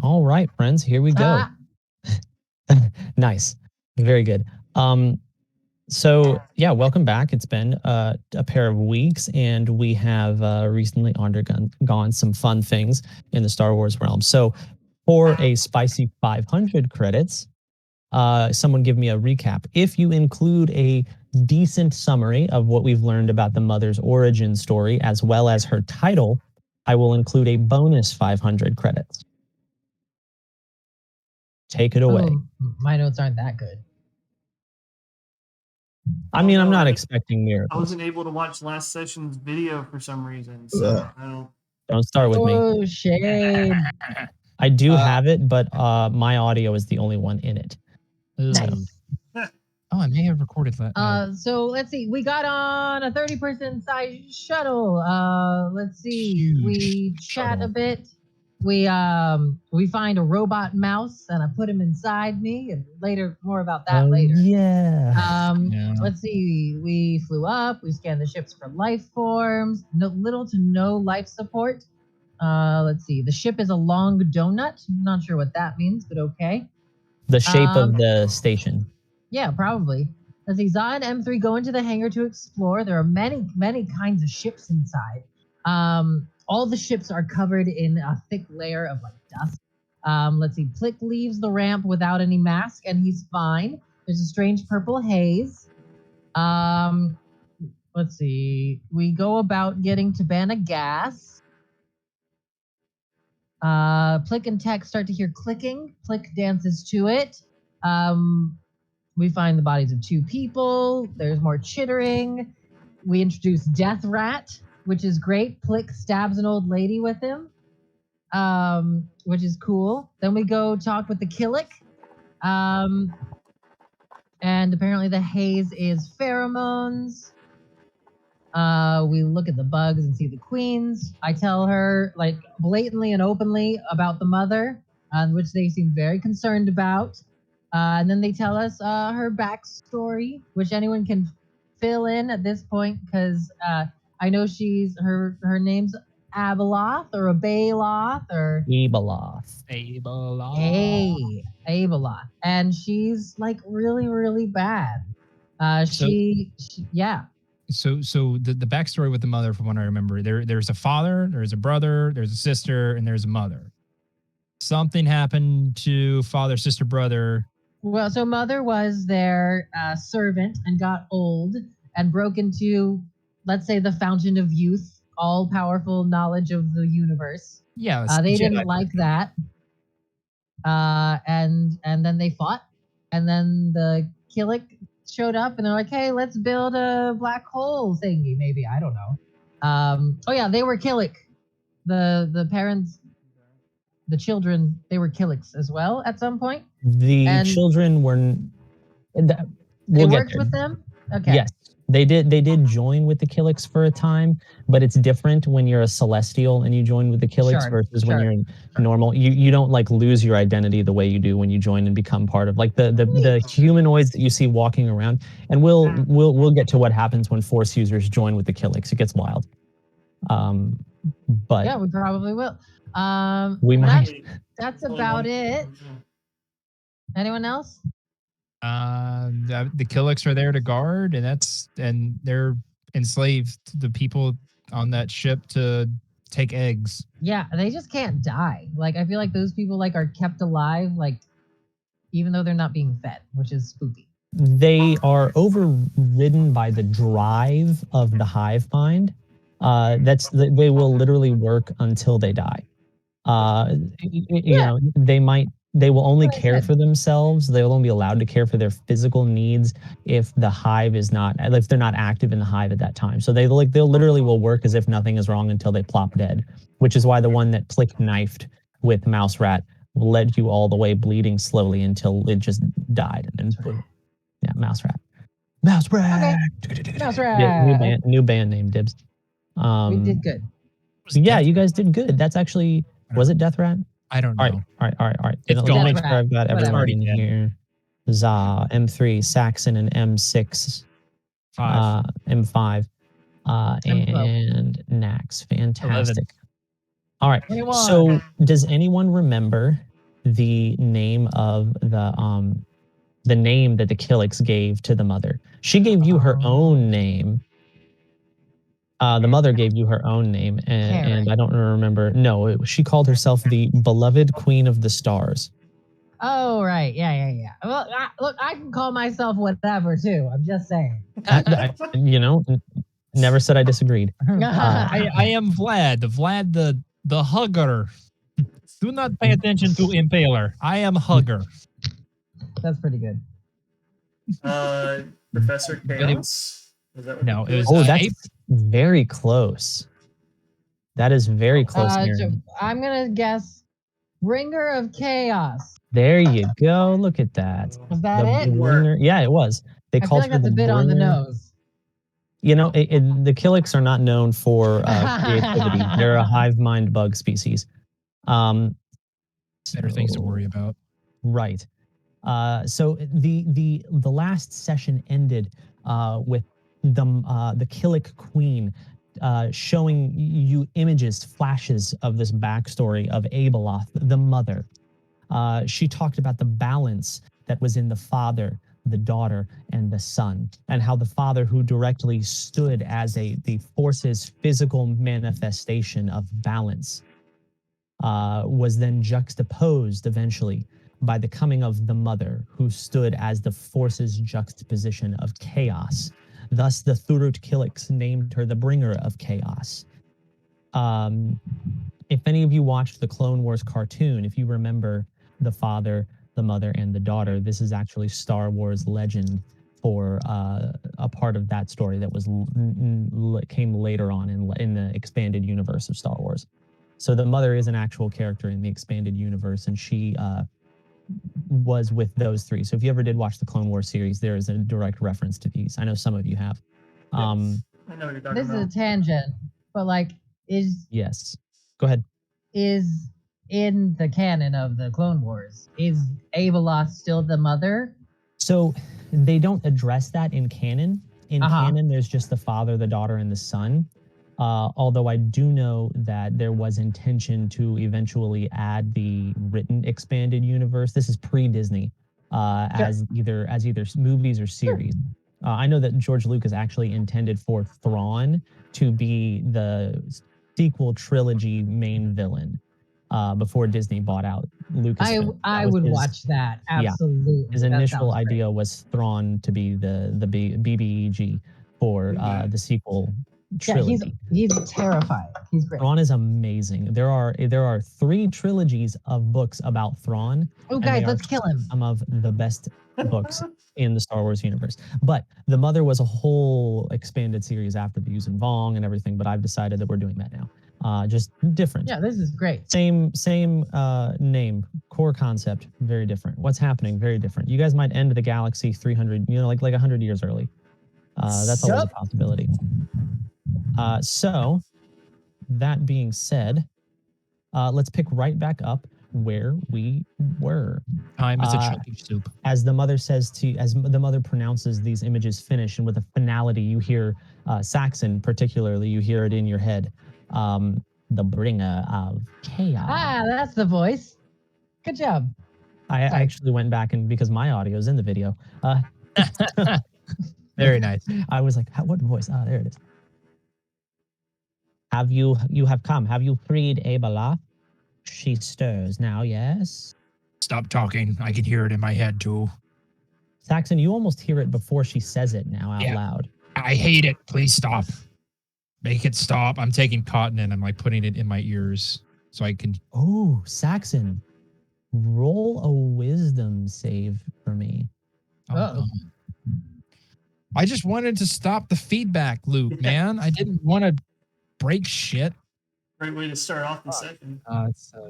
All right, friends, here we go. Nice. Very good. So yeah, welcome back. It's been a pair of weeks, and we have recently undergone some fun things in the Star Wars realm. So for a spicy 500 credits, someone give me a recap. If you include a decent summary of what we've learned about the mother's origin story, as well as her title, I will include a bonus 500 credits. Take it away. Oh, my notes aren't that good. I mean, I'm not expecting I miracles. wasn't able to watch last session's video for some reason, so I Don't start with me. Oh, shame. I do have it, but my audio is the only one in it. Nice. Oh, I may have recorded that. So let's see. We got on a 30-person size shuttle. Let's see. Huge we chat shuttle. a bit. We find a robot mouse and I put him inside me, and later more about that later. Yeah. Yeah. Let's see. We flew up. We scanned the ships for life forms. Little to no life support. Let's see. The ship is a long donut. Not sure what that means, but okay. The shape of the station. Yeah, probably. Let's see. Zah and M3 go into the hangar to explore. There are many, many kinds of ships inside. All the ships are covered in a thick layer of like dust. Let's see. Plick leaves the ramp without any mask, and he's fine. There's a strange purple haze. Let's see. We go about getting to Banna gas. Plick and Tech start to hear clicking. Plick dances to it. We find the bodies of 2 people. There's more chittering. We introduce Death Rat, which is great. Plick stabs an old lady with him, which is cool. Then we go talk with the Killick. And apparently the haze is pheromones. We look at the bugs and see the queens. I tell her, like, blatantly and openly about the mother, which they seem very concerned about. And then they tell us her backstory, which anyone can fill in at this point, because I know her name's Abeloth or Abeloth or Abeloth. Abeloth, and she's like really, really bad. Yeah. So the backstory with the mother, from what I remember, there's a father, there's a brother, there's a sister, and there's a mother. Something happened to father, sister, brother. Well, so mother was their servant and got old and broke into, let's say, the fountain of youth, all-powerful knowledge of the universe. Yeah, they didn't like that. And then they fought, and then the Killick showed up, and they're like, "Hey, let's build a black hole thingy." Maybe, I don't know. Oh yeah, they were Killick. The parents, the children, they were Killicks as well at some point. The children were. They worked with them. Okay. Yes, they did. They did join with the Killicks for a time, but it's different when you're a Celestial and you join with the Killicks versus when you're normal. You don't like lose your identity the way you do when you join and become part of like the humanoids that you see walking around. And we'll get to what happens when Force users join with the Killicks. It gets wild. But yeah, we probably will. We might. That's about it. Anyone else? The Killicks are there to guard, and they're enslaved the people on that ship to take eggs. Yeah, they just can't die. Like, I feel like those people like are kept alive, like, even though they're not being fed, which is spooky. They are overridden by the drive of the hive mind. They will literally work until they die. You know, they will only care for themselves. They will only be allowed to care for their physical needs if the hive is not, if they're not active in the hive at that time. So they'll literally will work as if nothing is wrong until they plop dead, which is why the one that Plick knifed with Mouse Rat led you all the way bleeding slowly until it just died. And yeah, Mouse Rat. Mouse Rat. Okay. Mouse Rat. Yeah, new band name, Dibs. We did good. Yeah, you guys did good. That's actually, was it Death Rat? I don't know. All right. It's Let me make sure I've got everyone in dead. here. Zah, M3, Saxon, and M6. M5. And Nax. Fantastic. 11. All right. 21. So does anyone remember the name of the name that the Killicks gave to the mother. She gave you her own name. The mother gave you her own name, and I don't remember. No, she called herself the beloved Queen of the Stars. Oh, right. Yeah. Well, look, I can call myself whatever too. I'm just saying. Never said I disagreed. I am Vlad, the hugger. Do not pay attention to Impaler. I am hugger. That's pretty good. Professor Chaos? Is that what No, it was. Oh, that's very close. That is very close, Aaron. I'm gonna guess Bringer of Chaos. There you go. Look at that. Was that The it? bringer. Yeah, it was. They I feel called like her that's the a bit on the bringer. nose. You know, the Killicks are not known for creativity. They're a hive mind bug species. Better things to worry about. Right. So the last session ended with the Killick Queen showing you images, flashes of this backstory of Abeloth, the mother. She talked about the balance that was in the father, the daughter, and the son, and how the father, who directly stood as the force's physical manifestation of balance, was then juxtaposed eventually by the coming of the mother, who stood as the force's juxtaposition of chaos. Thus, the Thurut Killicks named her the bringer of chaos. If any of you watched the Clone Wars cartoon, if you remember the father, the mother, and the daughter, this is actually Star Wars legend for a part of that story that was came later on in the expanded universe of Star Wars. So the mother is an actual character in the expanded universe, and she was with those three. So if you ever did watch the Clone Wars series, there is a direct reference to these. I know some of you have. Yes. I know what you're talking This about. is a tangent, but like, Yes. Go ahead. is in the canon of the Clone Wars, is Abeloth still the mother? So they don't address that in canon. In canon, there's just the father, the daughter, and the son. Although I do know that there was intention to eventually add the written expanded universe. This is pre-Disney, as either movies or series. I know that George Lucas actually intended for Thrawn to be the sequel trilogy main villain before Disney bought out Lucasfilm. I would watch that, absolutely. His initial idea was Thrawn to be the BBEG for the sequel trilogy. Yeah, he's terrifying. He's great. Thrawn is amazing. There are 3 trilogies of books about Thrawn. Oh, guys, let's kill him. Some of the best books in the Star Wars universe. But the mother was a whole expanded series after the Yuuzhan Vong and everything. But I've decided that we're doing that now. Just different. Yeah, this is great. Same name, core concept, very different. What's happening, very different. You guys might end the galaxy 300, like 100 years early. That's always a possibility. So that being said, let's pick right back up where we were. Time is a chunky soup. As the mother pronounces these images finish, and with a finality, you hear Saxon, particularly, you hear it in your head. The bringer of chaos. Ah, that's the voice. Good job. I actually went back, and because my audio is in the video. Very nice. I was like, what voice? Ah, there it is. You have come. Have you freed Abeloth? She stirs now, yes? Stop talking. I can hear it in my head too. Saxon, you almost hear it before she says it now out loud. I hate it. Please stop. Make it stop. I'm taking cotton and I'm like putting it in my ears so I can. Oh, Saxon, roll a wisdom save for me. Uh-oh. I just wanted to stop the feedback loop, man. I didn't want to break shit. Great way to start off the session.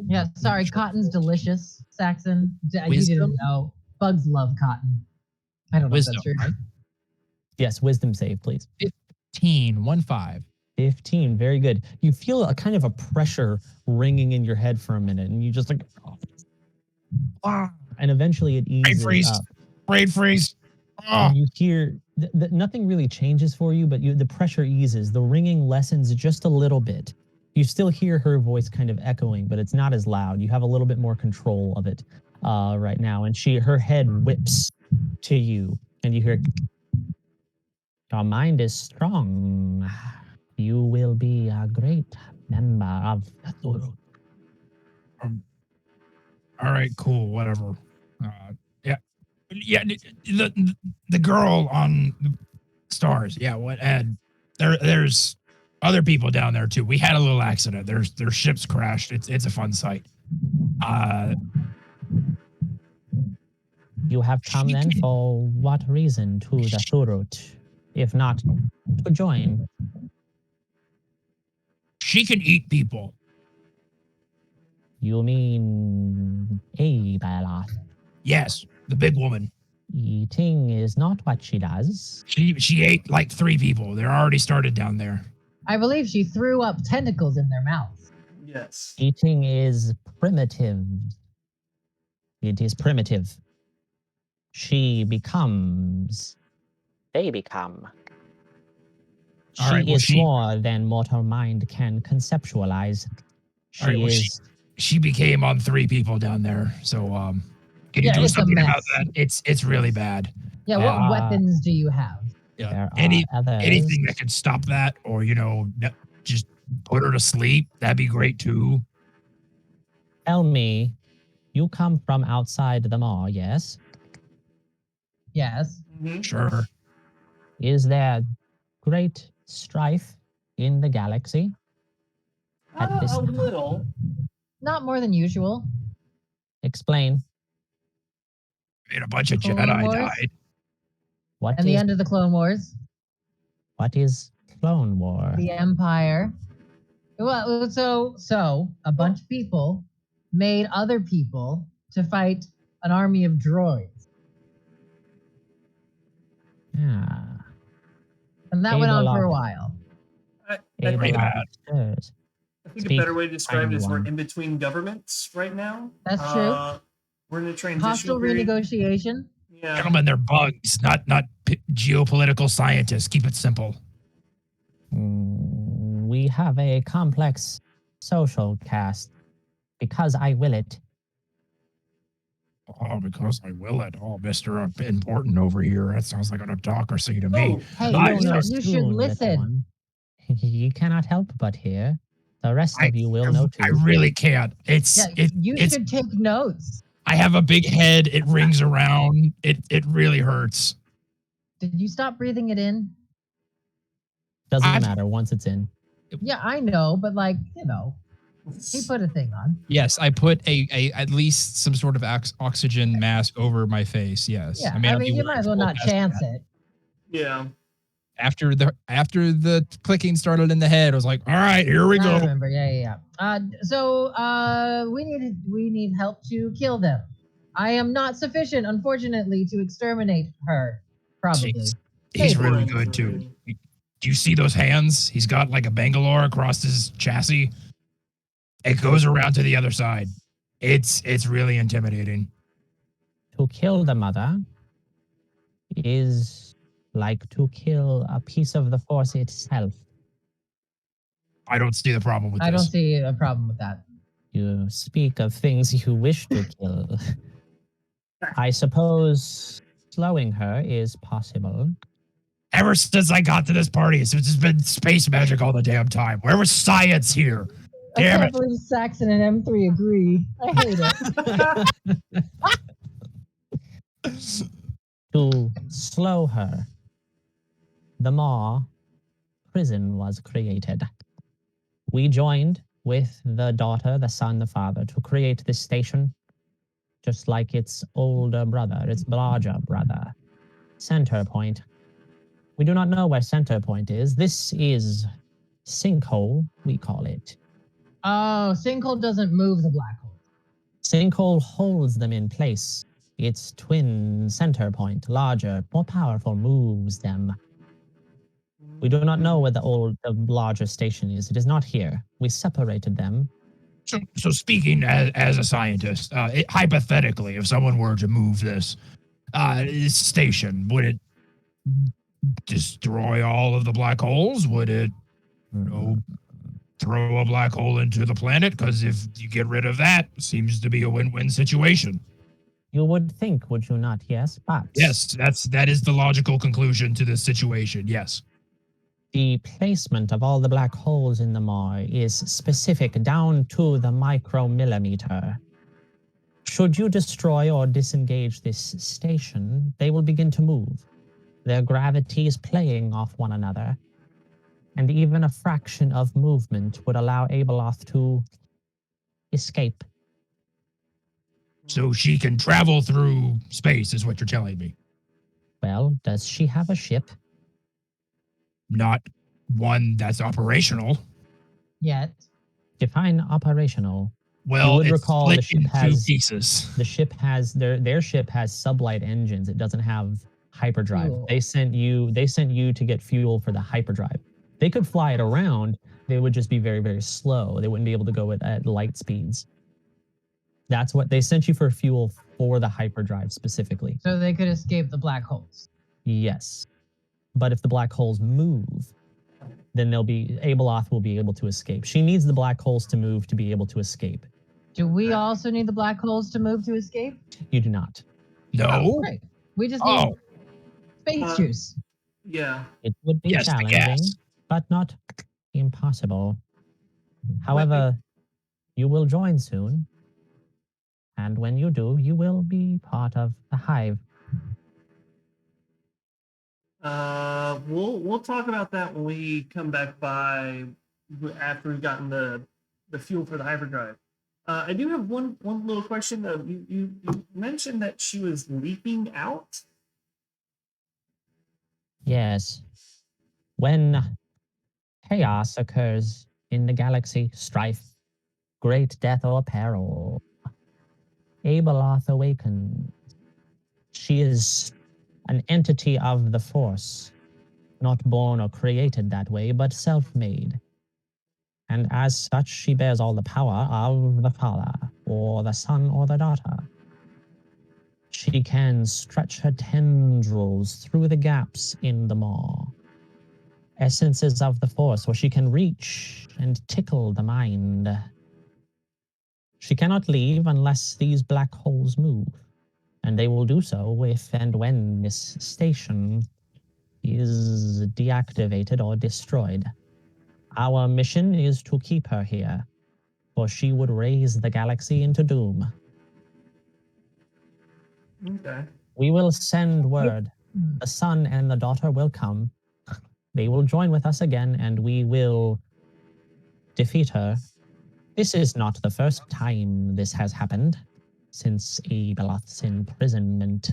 Yeah, sorry, cotton's delicious, Saxon. You Wisdom? didn't know. Bugs love cotton. I don't know Wisdom, if that's true. right? Yes, wisdom save, please. 15, 1-5. 15, very good. You feel a kind of a pressure ringing in your head for a minute, and you just like, and eventually it eases up. Brain freeze. And you hear nothing really changes for you, but the pressure eases. The ringing lessens just a little bit, You still hear her voice kind of echoing, but it's not as loud. You have a little bit more control of it right now. And her head whips to you, and you hear, "Your mind is strong. You will be a great member of the Thuru." All right, cool, whatever. Yeah, yeah. The girl on the stars. Yeah, what? And there's other people down there too. We had a little accident. Their ships crashed. It's a fun sight. You have come She then can- for what reason to the Thurut, if not to join? She can eat people. You mean Abela? Yes, the big woman. Eating is not what she does. She ate like 3 people. They're already started down there. I believe she threw up tentacles in their mouths. Yes. Eating is primitive. It is primitive. She becomes. They become. All She right, well, is more than mortal mind can conceptualize. All right, She well, is. she became on 3 people down there. So can you Yeah, do it's a something about mess. that? It's really bad. Yeah, what Uh, weapons do you have? Yeah. There are others. Anything that could stop that, or just put her to sleep. That'd be great too. Tell me, you come from outside the mall, yes? Yes. Mhm. Sure. Is there great strife in the galaxy at this A time? little. Not more than usual. Explain. And a bunch of Clone Jedi Wars? died. What And the is end of the Clone Wars, what is Clone War? the Empire. Well, so a bunch of people made other people to fight an army of droids, Ah, and that went on for a Abelard. while. I Pretty think, bad. Stirs. I think a Speak, better way to describe it is we're anyone. in between governments right now. That's true. We're in a transition Hostile period. renegotiation. Yeah. Gentlemen, they're bugs, not geopolitical scientists. Keep it simple. We have a complex social cast because I will it. Oh, because I will it. Oh, Mr. Important over here. That sounds like an autocracy to me. Oh, Hey, You I- will know you should soon, little listen. one. You cannot help but hear. The rest of you will know I too. really can't. Yeah, you it's should take notes. I have a big head. It rings around. It really hurts. Did you stop breathing it in? Doesn't I've- matter once it's in. Yeah, I know, but he put a thing on. Yes, I put a at least some sort of oxygen mask over my face. Yes. Yeah, I mean, you might as well not chance it. Yeah. After the clicking started in the head, I was like, all right, here we I go. remember. Yeah. We need help to kill them. I am not sufficient, unfortunately, to exterminate her. Probably. Jeez. He's Hey, really good too. Do you see those hands? He's got like a Bangalore across his chassis. It goes around to the other side. It's really intimidating. To kill the mother is like to kill a piece of the force itself. I don't see the problem with I don't this. see a problem with that. You speak of things you wish to kill. I suppose slowing her is possible. Ever since I got to this party, it's just been space magic all the damn time. Where was science here? I Damn can't it. believe Saxon and M3 agree. I hate it. To slow her, the Maw prison was created. We joined with the daughter, the son, the father to create this station, just like its older brother, its larger brother, Center Point. We do not know where Center Point is. This is Sinkhole, we call it. Oh, Sinkhole doesn't move the black hole. Sinkhole holds them in place. Its twin Center Point, larger, more powerful, moves them. We do not know where the larger station is. It is not here. We separated them. So speaking as a scientist, hypothetically, if someone were to move this station, would it destroy all of the black holes? Would it throw a black hole into the planet, because if you get rid of that, seems to be a win-win situation. You would think, would you not? Yes, but Yes, that is the logical conclusion to this situation. Yes. the placement of all the black holes in the Maw is specific down to the micromillimeter. Should you destroy or disengage this station, they will begin to move, their gravities playing off one another, and even a fraction of movement would allow Abeloth to escape. So she can travel through space, is what you're telling me. Well, does she have a ship? Not one that's operational. Yet. Define operational. Well, would it's recall split the ship in two has- pieces. The ship has their ship has sublight engines. It doesn't have hyperdrive. Fuel. They sent you to get fuel for the hyperdrive. They could fly it around. They would just be very, very slow. They wouldn't be able to go at light speeds. That's what they sent you for fuel for the hyperdrive specifically. So they could escape the black holes. Yes. But if the black holes move, then Abeloth will be able to escape. She needs the black holes to move to be able to escape. Do we also need the black holes to move to escape? You do not. No. Great. We just need Oh, space juice. Yeah. It would be yes, the challenging, gas. but not impossible. However, you will join soon. And when you do, you will be part of the hive. We'll talk about that when we come back by after we've gotten the fuel for the hyperdrive. I do have one little question. You mentioned that she was leaping out. Yes. When chaos occurs in the galaxy, strife, great death or peril, Abeloth awakens. She is an entity of the Force, not born or created that way, but self-made. And as such, she bears all the power of the father, or the son, or the daughter. She can stretch her tendrils through the gaps in the maw. Essences of the Force, where she can reach and tickle the mind. She cannot leave unless these black holes move, and they will do so if and when this station is deactivated or destroyed. Our mission is to keep her here, for she would raise the galaxy into doom. Okay. We will send word. The son and the daughter will come. They will join with us again, and we will defeat her. This is not the first time this has happened since Abeloth's imprisonment.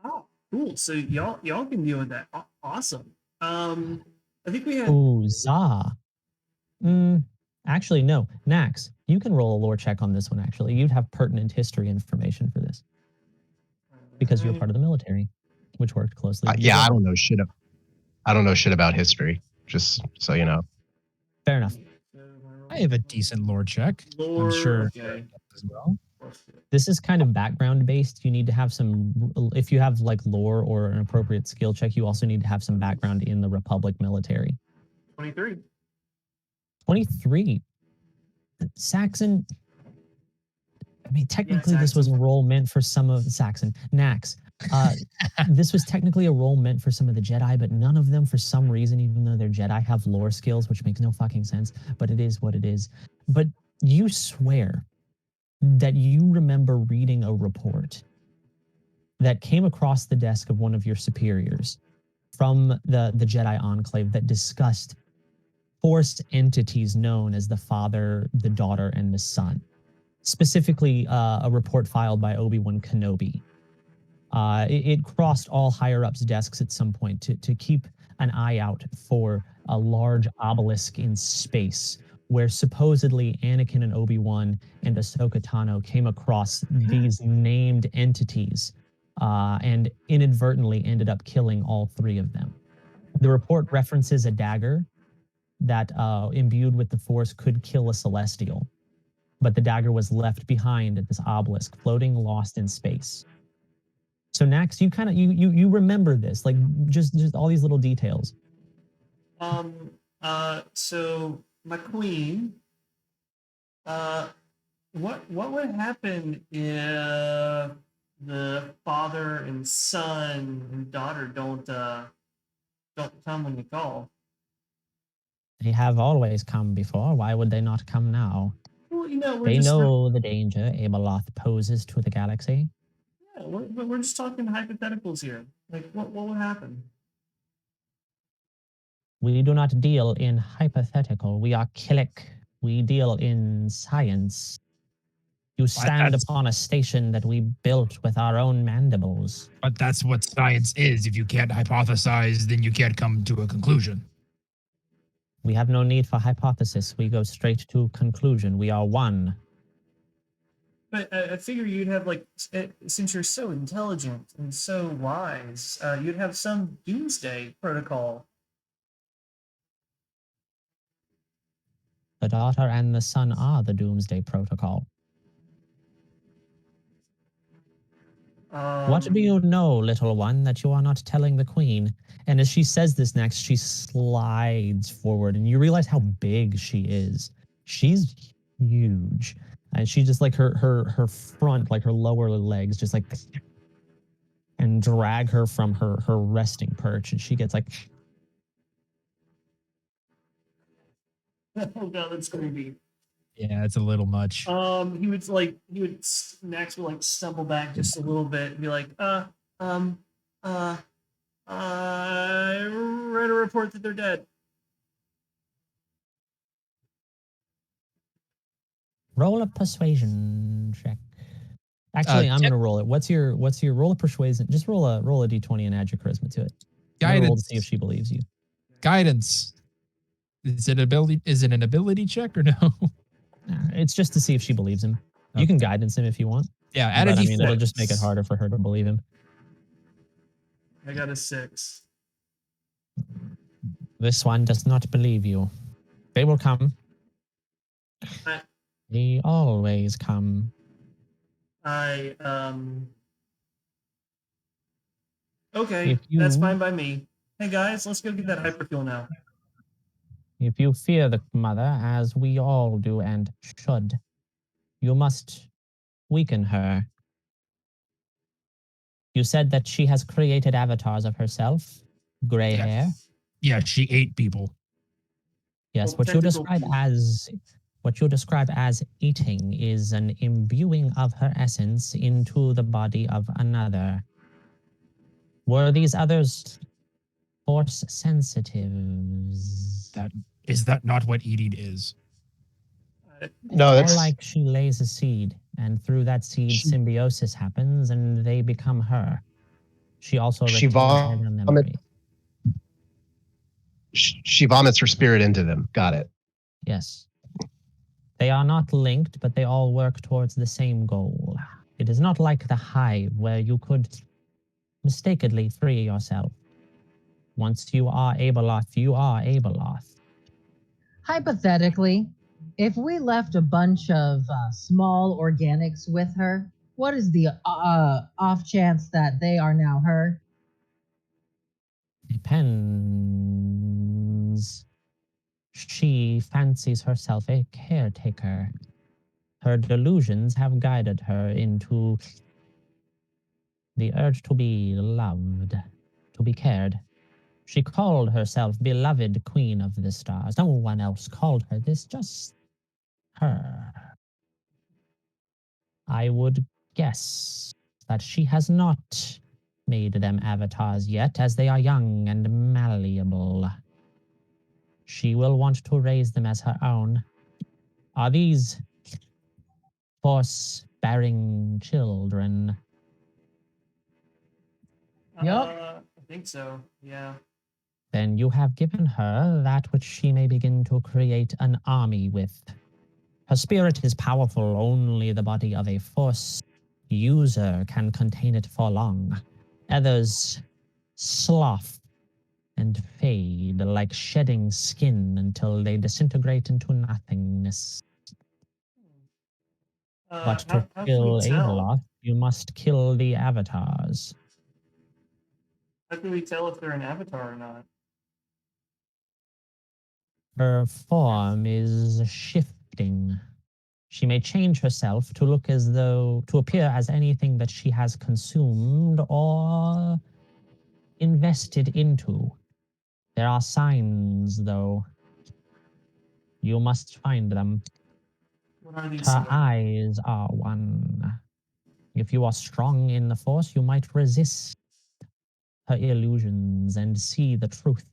Oh, cool. So y'all can deal with that. Awesome. I think we have. Ooh, Za. Actually, no. Nax, you can roll a lore check on this one, actually. You'd have pertinent history information for this because you're part of the military, which worked closely. with Yeah, the- I don't know shit. I don't know shit about history. Just so you know. Fair enough. I have a decent lore check. Lore, I'm sure okay. as well. This is kind of background based. You need to have some, if you have like lore or an appropriate skill check, you also need to have some background in the Republic military. 23. 23. Saxon. I mean, technically, Yeah, this was a Saxon. role meant for some of Saxon. Nax. This was technically a role meant for some of the Jedi, but none of them, for some reason, even though they're Jedi, have lore skills, which makes no fucking sense. But it is what it is. But you swear that you remember reading a report that came across the desk of one of your superiors from the Jedi Enclave that discussed forced entities known as the father, the daughter, and the son. Specifically, a report filed by Obi-Wan Kenobi. It crossed all higher-ups' desks at some point to keep an eye out for a large obelisk in space where supposedly Anakin and Obi-Wan and Ahsoka Tano came across these named entities and inadvertently ended up killing all three of them. The report references a dagger that, imbued with the Force, could kill a Celestial, but the dagger was left behind at this obelisk, floating lost in space. So Nax, you kind of you remember this, like just all these little details. So my queen, what would happen if the father and son and daughter don't come when you call? They have always come before. Why would they not come now? Well, we're They just know the danger Abeloth poses to the galaxy. yeah, we're just talking hypotheticals here. Like, what would happen? We do not deal in hypothetical. We are Killick. We deal in science. You stand that's upon a station that we built with our own mandibles. but that's what science is. If you can't hypothesize, then you can't come to a conclusion. We have no need for hypothesis. We go straight to conclusion. We are one. But I figure you'd have since you're so intelligent and so wise, you'd have some doomsday protocol. The daughter and the son are the Doomsday Protocol. What do you know, little one, that you are not telling the queen? And as she says this next, she slides forward, and you realize how big she is. She's huge. And she just like her front, like her lower legs, just like and drag her from her resting perch. And she gets like Oh god, that's creepy. Yeah, it's a little much. Max would stumble back just a little bit and be like, I read a report that they're dead. roll a persuasion check. Actually, I'm gonna roll it. What's your roll of persuasion? Just roll a d20 and add your charisma to it. I'm gonna roll to see if she believes you. Guidance. Is it an ability check or no? It's just to see if she believes him. You can guidance him if you want. Yeah, add a But I D4. mean, it'll just make it harder for her to believe him. I got a 6. This one does not believe you. They will come. They always come. Okay, that's fine by me. Hey guys, let's go get that hyperfuel now. If you fear the mother, as we all do and should, you must weaken her. You said that she has created avatars of herself, gray hair. Yeah, she ate people. Yes, Well, what you describe as eating is an imbuing of her essence into the body of another. Were these others force sensitives? Is that not what eating is? No, More that's like she lays a seed, and through that seed, symbiosis happens, and they become her. She also She retains all vomits. their memory. She vomits her spirit into them. Got it. Yes. They are not linked, but they all work towards the same goal. It is not like the hive where you could mistakenly free yourself. Once you are Abeloth, you are Abeloth. Hypothetically, if we left a bunch of small organics with her, what is the off chance that they are now her? Depends. She fancies herself a caretaker. Her delusions have guided her into the urge to be loved, to be cared. She called herself beloved queen of the stars. No one else called her this, just her. I would guess that she has not made them avatars yet, as they are young and malleable. She will want to raise them as her own. Are these force-bearing children? Yup. I think so. Yeah. Then you have given her that which she may begin to create an army with. Her spirit is powerful, only the body of a force user can contain it for long. Others slough and fade like shedding skin until they disintegrate into nothingness. But to How kill can we tell? Abeloth, you must kill the avatars. How can we tell if they're an avatar or not? Her form is shifting. She may change herself to look as though, to appear as anything that she has consumed or invested into. There are signs, though. You must find them. What are these Her signs? eyes are one. If you are strong in the Force, you might resist her illusions and see the truth.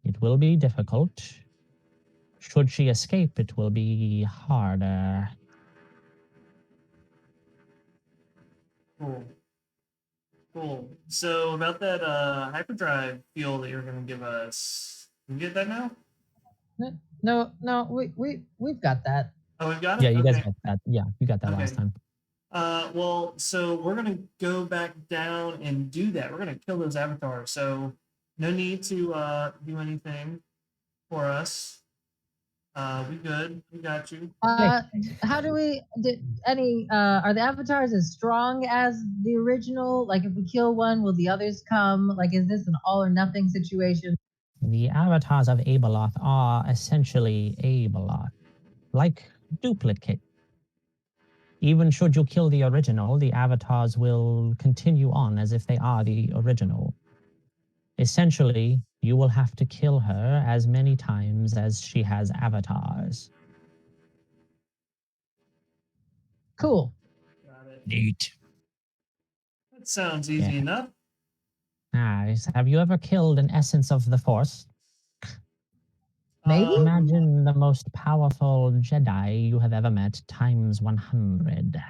It will be difficult. Should she escape, it will be harder. Cool. Cool. So about that hyperdrive fuel that you're gonna give us, can you get that now? No, we've got that. Oh, we've got Yeah, it. you guys Okay. got that. Yeah, you got that Okay. last time. Well, so we're gonna go back down and do that. We're gonna kill those avatars. So no need to do anything for us. We good. We got you. How do we did any are the avatars as strong as the original? Like if we kill one, will the others come? Like is this an all or nothing situation? The avatars of Abeloth are essentially Abeloth, like duplicate. Even should you kill the original, the avatars will continue on as if they are the original. Essentially, you will have to kill her as many times as she has avatars. Cool. Got it. Neat. That sounds easy Yeah. enough. Nice. Have you ever killed an essence of the Force? Maybe? Imagine the most powerful Jedi you have ever met times 100.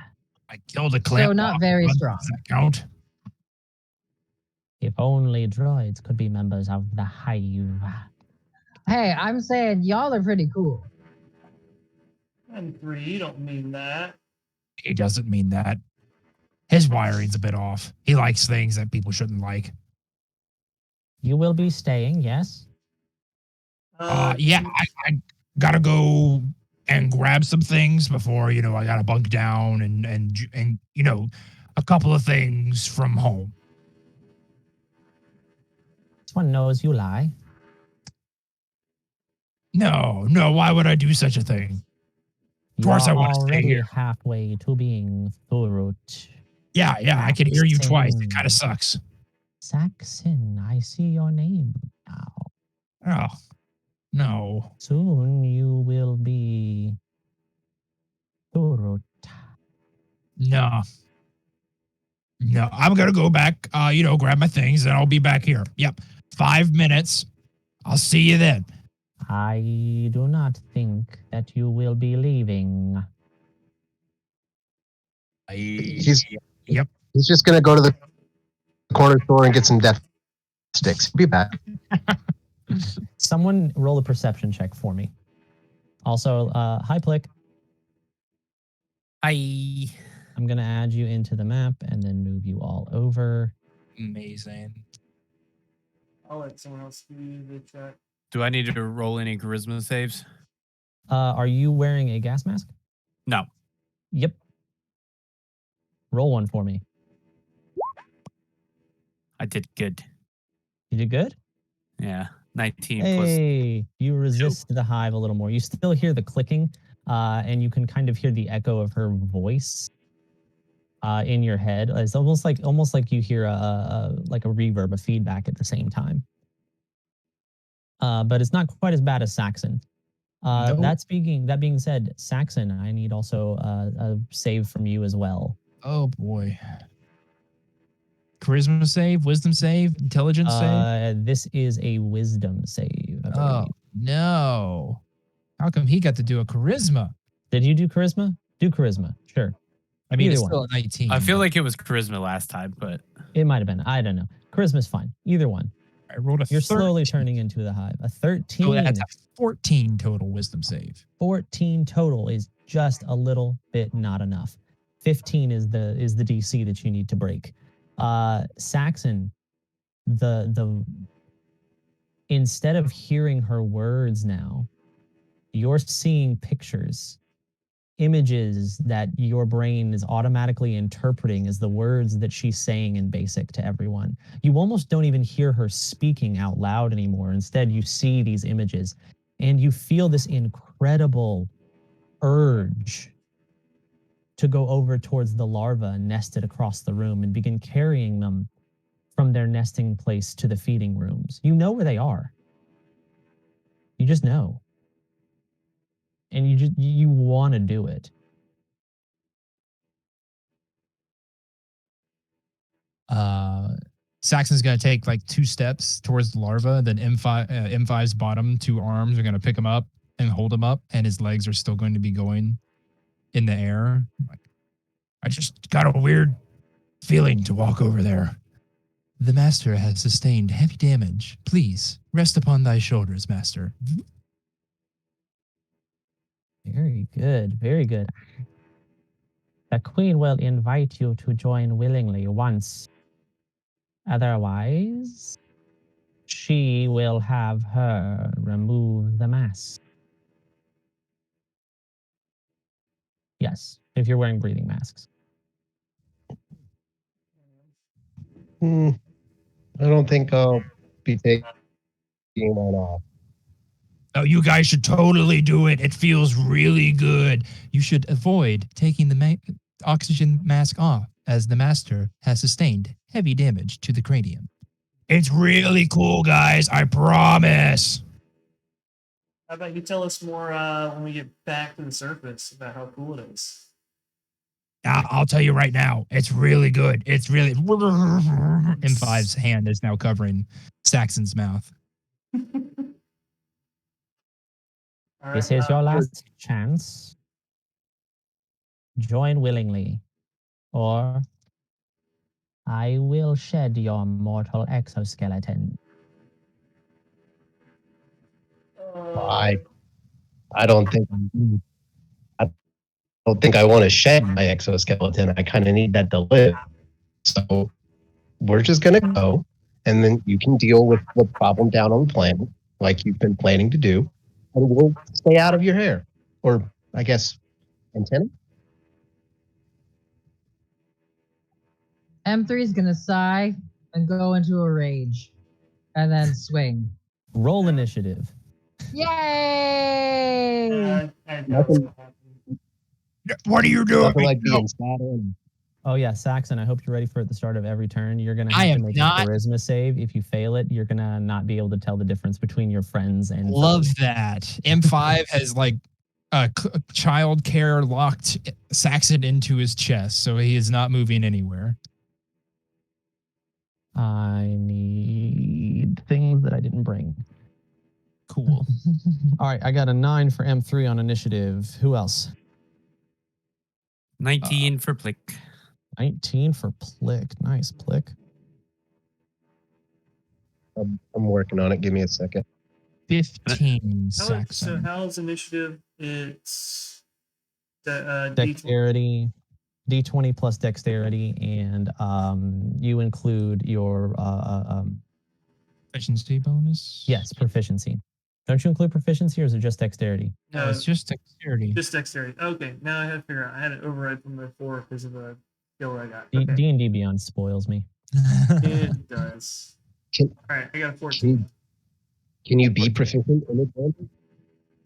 I killed a clamp. So not very Does strong. that count? If only droids could be members of the Hive. Hey, I'm saying y'all are pretty cool. And 3, you don't mean that. He doesn't mean that. His wiring's a bit off. He likes things that people shouldn't like. You will be staying, yes? Yeah, I gotta go and grab some things before, I gotta bunk down and a couple of things from home. This one knows you lie. No, why would I do such a thing? Of You course are I want to stay already here. halfway to being Thurut. Yeah, I can hear you twice. It Saxon. kind of sucks. Saxon, I see your name now. Oh, no. Soon you will be Thurut. No. No, I'm gonna go back, grab my things, and I'll be back here. Yep. 5 minutes. I'll see you then. I do not think that you will be leaving. He's Yep. he's just gonna go to the corner store and get some death sticks. Be back. Someone roll a perception check for me. Also, hi Plick. Hi. I'm gonna add you into the map and then move you all over. Amazing. I'll let someone else do the check. Do I need to roll any charisma saves? Are you wearing a gas mask? No. Yep. Roll one for me. I did good. You did good? Yeah. 19 plus. Hey, you resist the hive a little more. You still hear the clicking, and you can kind of hear the echo of her voice in your head. It's almost like you hear a reverb, a feedback at the same time. But it's not quite as bad as Saxon. Nope. That being said, Saxon, I need also a save from you as well. Oh boy. Charisma save, wisdom save, intelligence save. This is a wisdom save, I Oh believe. no. How come he got to do a charisma? Did you do charisma? Do charisma, sure. I mean, Either it's one. still a 19. I feel like it was charisma last time, but It might have been. I don't know. Charisma's fine. Either one. I rolled a You're 13. slowly turning into the hive. A 13. So that's a 14 total wisdom save. 14 total is just a little bit not enough. 15 is the DC that you need to break. Saxon, the instead of hearing her words now, you're seeing pictures images that your brain is automatically interpreting as the words that she's saying in Basic to everyone. You almost don't even hear her speaking out loud anymore. Instead, you see these images and you feel this incredible urge to go over towards the larvae nested across the room and begin carrying them from their nesting place to the feeding rooms. You know where they are. You just know. And you want to do it. Saxon's gonna take like 2 steps towards the larva, then M5's bottom 2 arms are gonna pick him up and hold him up, and his legs are still going to be going in the air. Like, I just got a weird feeling to walk over there. The master has sustained heavy damage. Please rest upon thy shoulders, master. Very good. Very good. The queen will invite you to join willingly once. Otherwise, she will have her remove the mask. Yes, if you're wearing breathing masks. I don't think I'll be taking one off. Oh, you guys should totally do it. It feels really good. You should avoid taking the oxygen mask off, as the master has sustained heavy damage to the cranium. It's really cool, guys. I promise. How about you tell us more when we get back to the surface about how cool it is? I'll tell you right now. It's really good. It's really. M5's hand is now covering Saxon's mouth. All This right, is your last chance. Join willingly, or I will shed your mortal exoskeleton. I don't think I don't think I want to shed my exoskeleton. I kind of need that to live. So we're just gonna go, and then you can deal with the problem down on the planet, like you've been planning to do, and we'll stay out of your hair, or I guess antenna. M3 is gonna sigh and go into a rage, and then swing. Roll initiative. Yay! I doubt it's Nothing, gonna happen. What are you doing? nothing like being sad. And Oh yeah, Saxon, I hope you're ready for it at the start of every turn. You're gonna I have to am make not. a charisma save. If you fail it, you're gonna not be able to tell the difference between your friends and Love foes. that. M5 has like a child care locked Saxon into his chest, so he is not moving anywhere. I need things that I didn't bring. Cool. All right, I got a 9 for M3 on initiative. Who else? 19 for Plick. 19 for Plick. Nice, Plick. I'm working on it. Give me a second. 15 So Saxon. how's initiative? It's D20. Dexterity, D20 plus dexterity, and you include your Efficiency bonus? yes, proficiency. Don't you include proficiency, or is it just dexterity? No, it's just dexterity. Just dexterity. Okay, now I had to figure out. I had it override from before because of the skill I got. D Okay, and D Beyond spoils me. it does. Can- All right, I got a 14. Can you be proficient in advantage?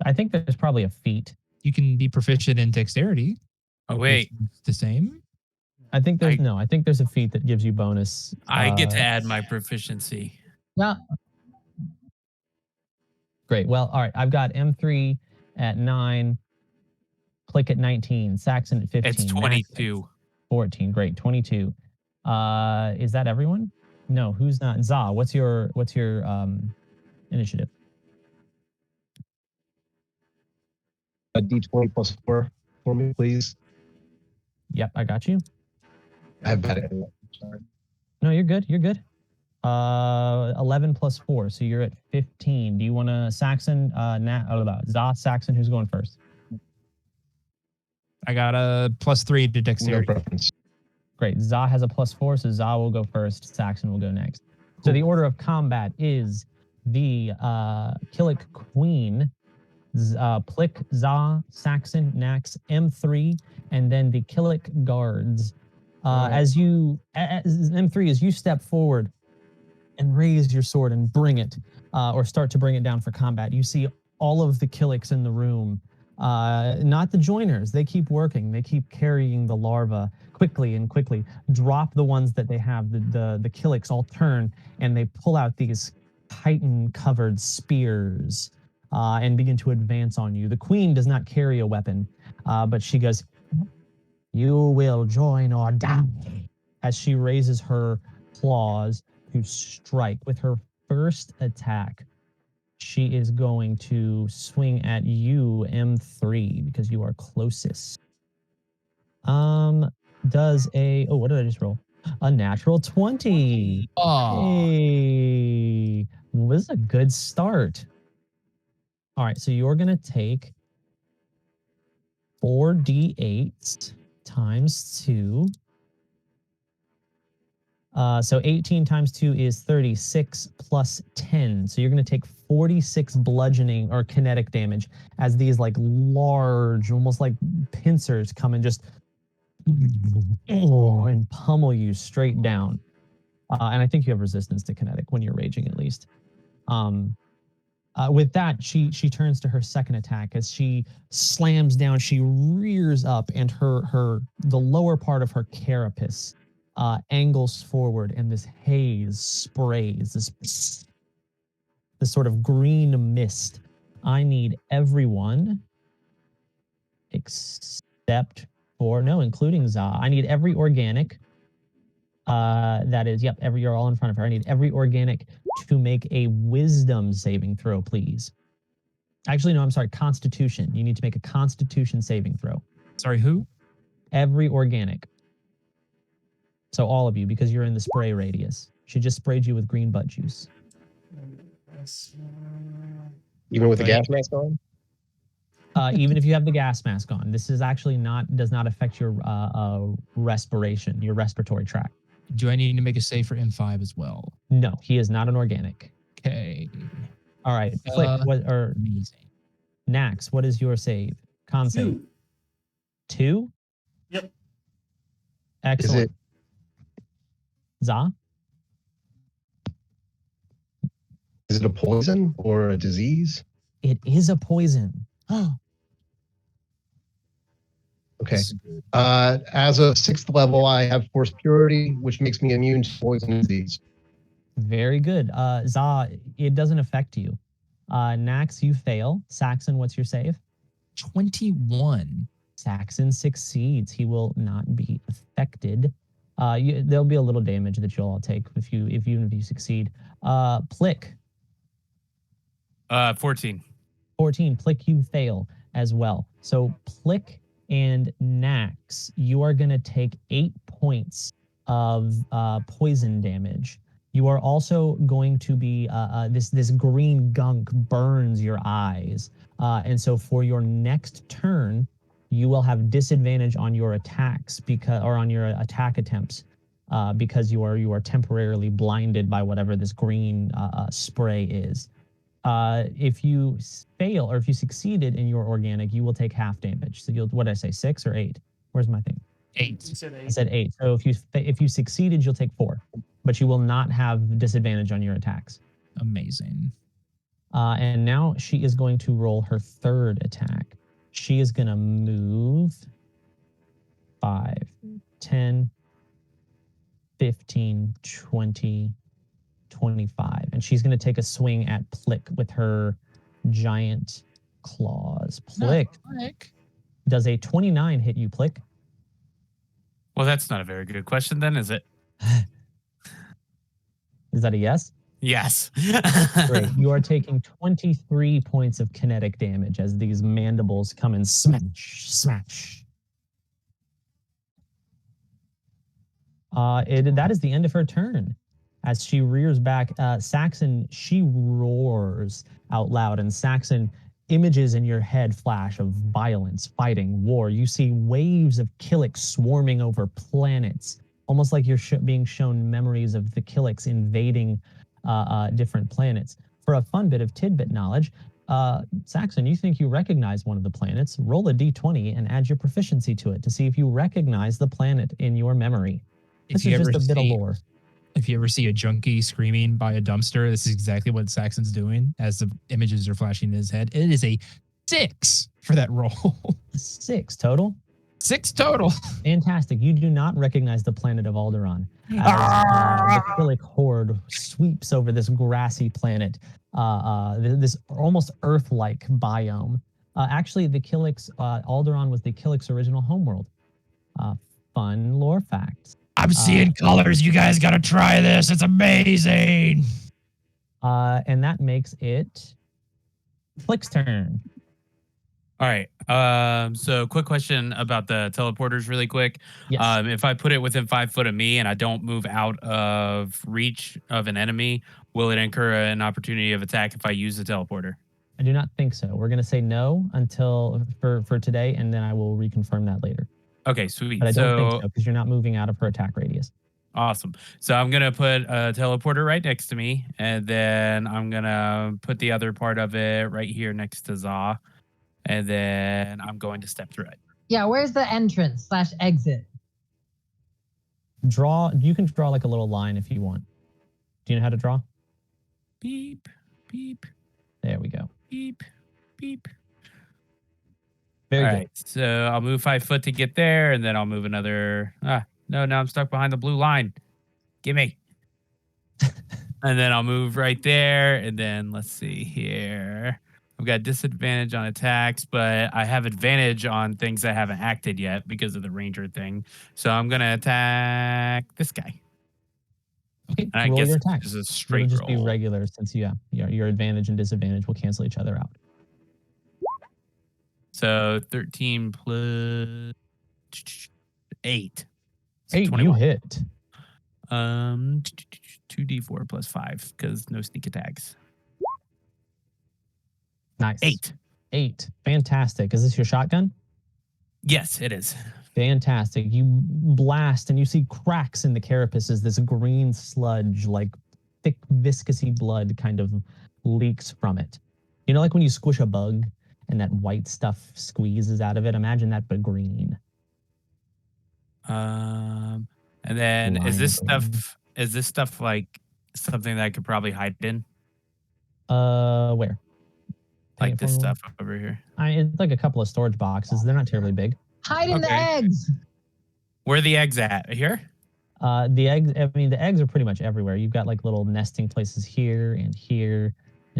I think there's probably a feat. You can be proficient in dexterity. Oh, wait. It's the same. I think there's a feat that gives you bonus. I get to add my proficiency. Yeah. Great. Well, all right. I've got M3 at 9, Plick at 19, Saxon at 15. It's Max 22. at 14. Great. 22. Is that everyone? No, who's not? Za, what's your initiative? A D20 plus 4 for me, please. Yep, I got you. I have bad. Sorry. No, you're good. You're good. 11 plus 4, so you're at 15. Do you want to Saxon, Za, Saxon, who's going first? I got a +3 to No dexterity. preference. Great. Za has a +4, so Za will go first. Saxon will go next. So the order of combat is the Killick Queen Plick, Za, Saxon, Nax, M3, and then the Killick guards. As you, as M3, as you step forward and raise your sword and bring it, or start to bring it down for combat, you see all of the Killicks in the room. Not the joiners. They keep working. They keep carrying the larva quickly and quickly. Drop the ones that they have. The Killicks all turn and they pull out these chitin-covered spears and begin to advance on you. The queen does not carry a weapon, but she goes, "You will join or die," as she raises her claws to strike. With her first attack, she is going to swing at you, M3, because you are closest. Does a, oh, what did I just roll? A natural 20. Oh, Hey, this is a good start. All right, so you're gonna take 4d8 times 2. So 18 times 2 is 36 plus 10. So you're going to take 46 bludgeoning or kinetic damage as these like large, almost like pincers come and just and pummel you straight down. And I think you have resistance to kinetic when you're raging, at least. With that, she turns to her second attack as she slams down. She rears up, and the lower part of her carapace angles forward, and this haze sprays this sort of green mist. I need everyone except for, no, including Za. I need every organic. That is, yep, you're all in front of her. I need every organic to make a wisdom saving throw, please. Actually, no, I'm sorry, constitution. You need to make a constitution saving throw. sorry, who? Every organic. So all of you, because you're in the spray radius. She just sprayed you with green butt juice. Even with the gas mask on? Even if you have the gas mask on, this is actually does not affect your respiration, your respiratory tract. Do I need to make a save for M5 as well? No, he is not an organic. Okay. All right, Flick, Amazing. Nax, what is your save? Con save. 2? Yep. Excellent. Za? Is it a poison or a disease? It is a poison. Okay. As a 6th level, I have Force Purity, which makes me immune to poison and disease. Very good. Za, it doesn't affect you. Nax, you fail. Saxon, what's your save? 21. Saxon succeeds. He will not be affected. There'll be a little damage that you'll all take even if you succeed. Plick. 14. 14. Plick, you fail as well. So Plick and Nax, you are going to take 8 points of poison damage. You are also going to be this green gunk burns your eyes, and so for your next turn, you will have disadvantage on your attacks or on your attack attempts because you are temporarily blinded by whatever this green spray is. If you fail or if you succeeded in your organic, you will take half damage. So what did I say, 6 or 8? Where's my thing? 8. You said 8. I said 8. So if you succeeded, you'll take 4, but you will not have disadvantage on your attacks. Amazing. And now she is going to roll her third attack. She is going to move 5, 10, 15, 20, 25. And she's going to take a swing at Plick with her giant claws. Plick. Does a 29 hit you, Plick? Well, that's not a very good question then, is it? Is that a yes? Yes. Great. You are taking 23 points of kinetic damage as these mandibles come and smash, smash. That is the end of her turn. As she rears back, Saxon, she roars out loud, and Saxon, images in your head flash of violence, fighting, war. You see waves of Killicks swarming over planets, almost like you're being shown memories of the Killicks invading different planets. For a fun bit of tidbit knowledge, Saxon, you think you recognize one of the planets. Roll a d20 and add your proficiency to it to see if you recognize the planet in your memory. This is just a bit of lore. If you ever see a junkie screaming by a dumpster, this is exactly what Saxon's doing as the images are flashing in his head. It is a 6 for that roll. 6 total? 6 total. Fantastic. You do not recognize the planet of Alderaan as the Killick horde sweeps over this grassy planet, this almost Earth-like biome. Actually, the Killick's, Alderaan was the Killick's original homeworld. Fun lore facts. I'm seeing colors. You guys got to try this. It's amazing. And that makes it Flick's turn. All right. So quick question about the teleporters really quick. Yes. If I put it within 5 foot of me and I don't move out of reach of an enemy, will it incur an opportunity of attack if I use the teleporter? I do not think so. We're going to say no until for today, and then I will reconfirm that later. Okay, sweet. But I don't think so because you're not moving out of her attack radius. Awesome. So I'm going to put a teleporter right next to me, and then I'm going to put the other part of it right here next to Za, and then I'm going to step through it. Yeah, where's the entrance/exit? You can draw like a little line if you want. Do you know how to draw? Beep, beep. There we go. Beep, beep. Very All good. right, so I'll move 5 foot to get there, and then I'll move another. No, now I'm stuck behind the blue line. Gimme. And then I'll move right there, and then let's see here. I've got disadvantage on attacks, but I have advantage on things that haven't acted yet because of the ranger thing. So I'm gonna attack this guy. Okay, And I roll guess your attacks. this is a It'll straight just roll. be regular since your advantage and disadvantage will cancel each other out. So 13 plus 8. So 8, 21. you hit. 2d4 plus 5 because no sneak attacks. Nice. 8. 8. Fantastic. Is this your shotgun? Yes, it is. Fantastic. You blast and you see cracks in the carapace as this green sludge, like thick viscousy blood kind of leaks from it. You know, like when you squish a bug and that white stuff squeezes out of it? Imagine that, but green. And then Lime is this green. stuff like something that I could probably hide in? Where? Like this stuff over here. It's like a couple of storage boxes. They're not terribly big. Hide in the Okay. eggs. Where are the eggs at? Here? The eggs, I mean, the eggs are pretty much everywhere. You've got like little nesting places here and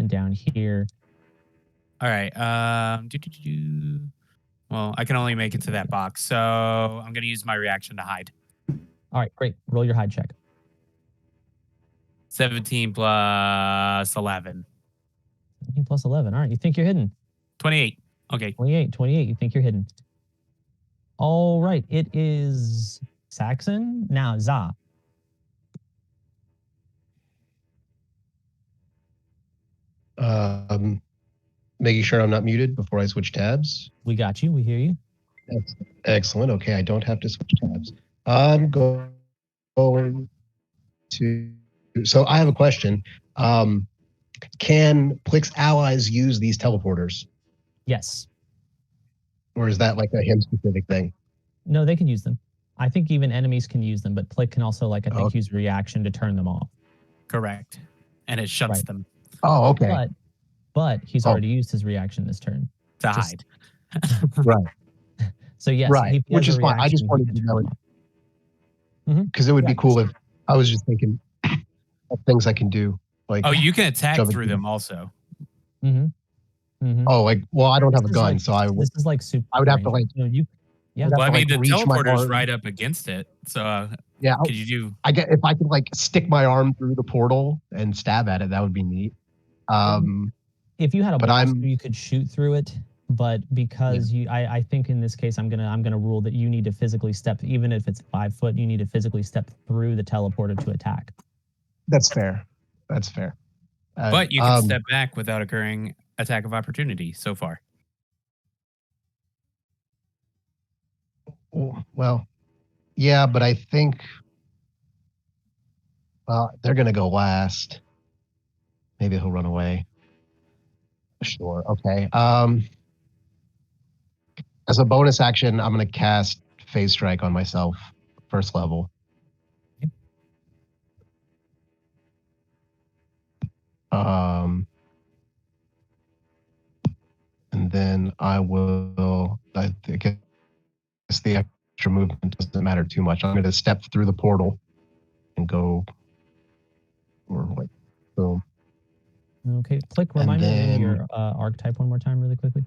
down here. All right. Well, I can only make it to that box, so I'm gonna use my reaction to hide. All right, great. Roll your hide check. 17 plus 11. 17 plus 11. All right, you think you're hidden. 28. Okay. 28. You think you're hidden. All right, it is Saxon. Now, Za. Making sure I'm not muted before I switch tabs. We got you. We hear you. Excellent. Okay, I don't have to switch tabs. I'm going to. So I have a question. Can Plick's allies use these teleporters, Yes. or is that like a him specific thing? No, they can use them. I think even enemies can use them, but Plick can also, like, I think, use reaction to turn them off. Correct. And it shuts Right. them Oh, okay. But he's already used his reaction this turn. to Just- hide. Right. So yes, Right. if he Which has is a fine. I just reaction, he wanted can to turn know them it off. because it would Yeah. be cool if I was just thinking of things I can do. Like, Oh, you can attack Shove it through through them also. Mm-hmm. Mm-hmm. oh, like, well, I don't have a This is gun, like- so I would. This is like super. I would have to, range. like- You know, you. Yeah. I'd have Well, I to, mean, the like, reach my teleporter's arm. right up against it. So Yeah, could you do? I get if I could like stick my arm through the portal and stab at it, that would be neat. If you had a But blaster, I'm- you could shoot through it. But because I think in this case, I'm gonna rule that you need to physically step, even if it's 5 foot, you need to physically step through the teleporter to attack. That's fair. That's fair. But you can step back without occurring attack of opportunity so far. Well, yeah, but I think they're gonna go last. Maybe he'll run away. Sure. Okay. As a bonus action, I'm going to cast Phase Strike on myself, first level. And then I guess the extra movement doesn't matter too much. I'm going to step through the portal and go, or like, boom. Okay, click. And Remind me again then- your archetype one more time, really quickly.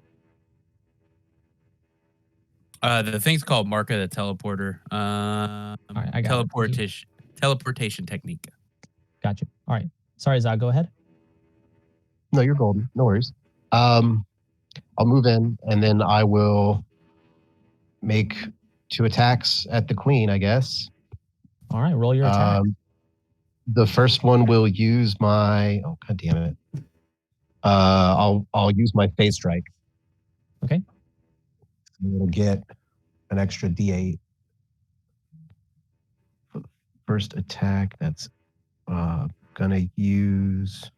The thing's called Mark of the Teleporter. right, I got it. Thank you. Teleportation technique. Got you. All right. Sorry, Zod, go ahead. No, you're golden. No worries. I'll move in, and then I will make 2 attacks at the queen, I guess. All right, roll your attack. The first one will use my. Oh, god damn it! I'll use my Phase Strike. Okay. It'll get an extra D8 for the first attack. That's gonna use.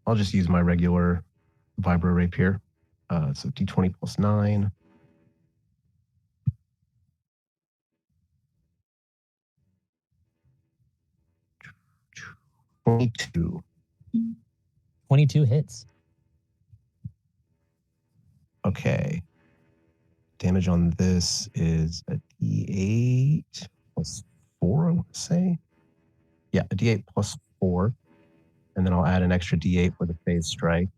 I'll just use my regular Vibro Rapier. So D20 plus 9. $22. 22 hits. Okay. Damage on this is a D8 plus 4, I want to say. Yeah, a D8 plus 4. And then I'll add an extra D8 for the Phase Strike.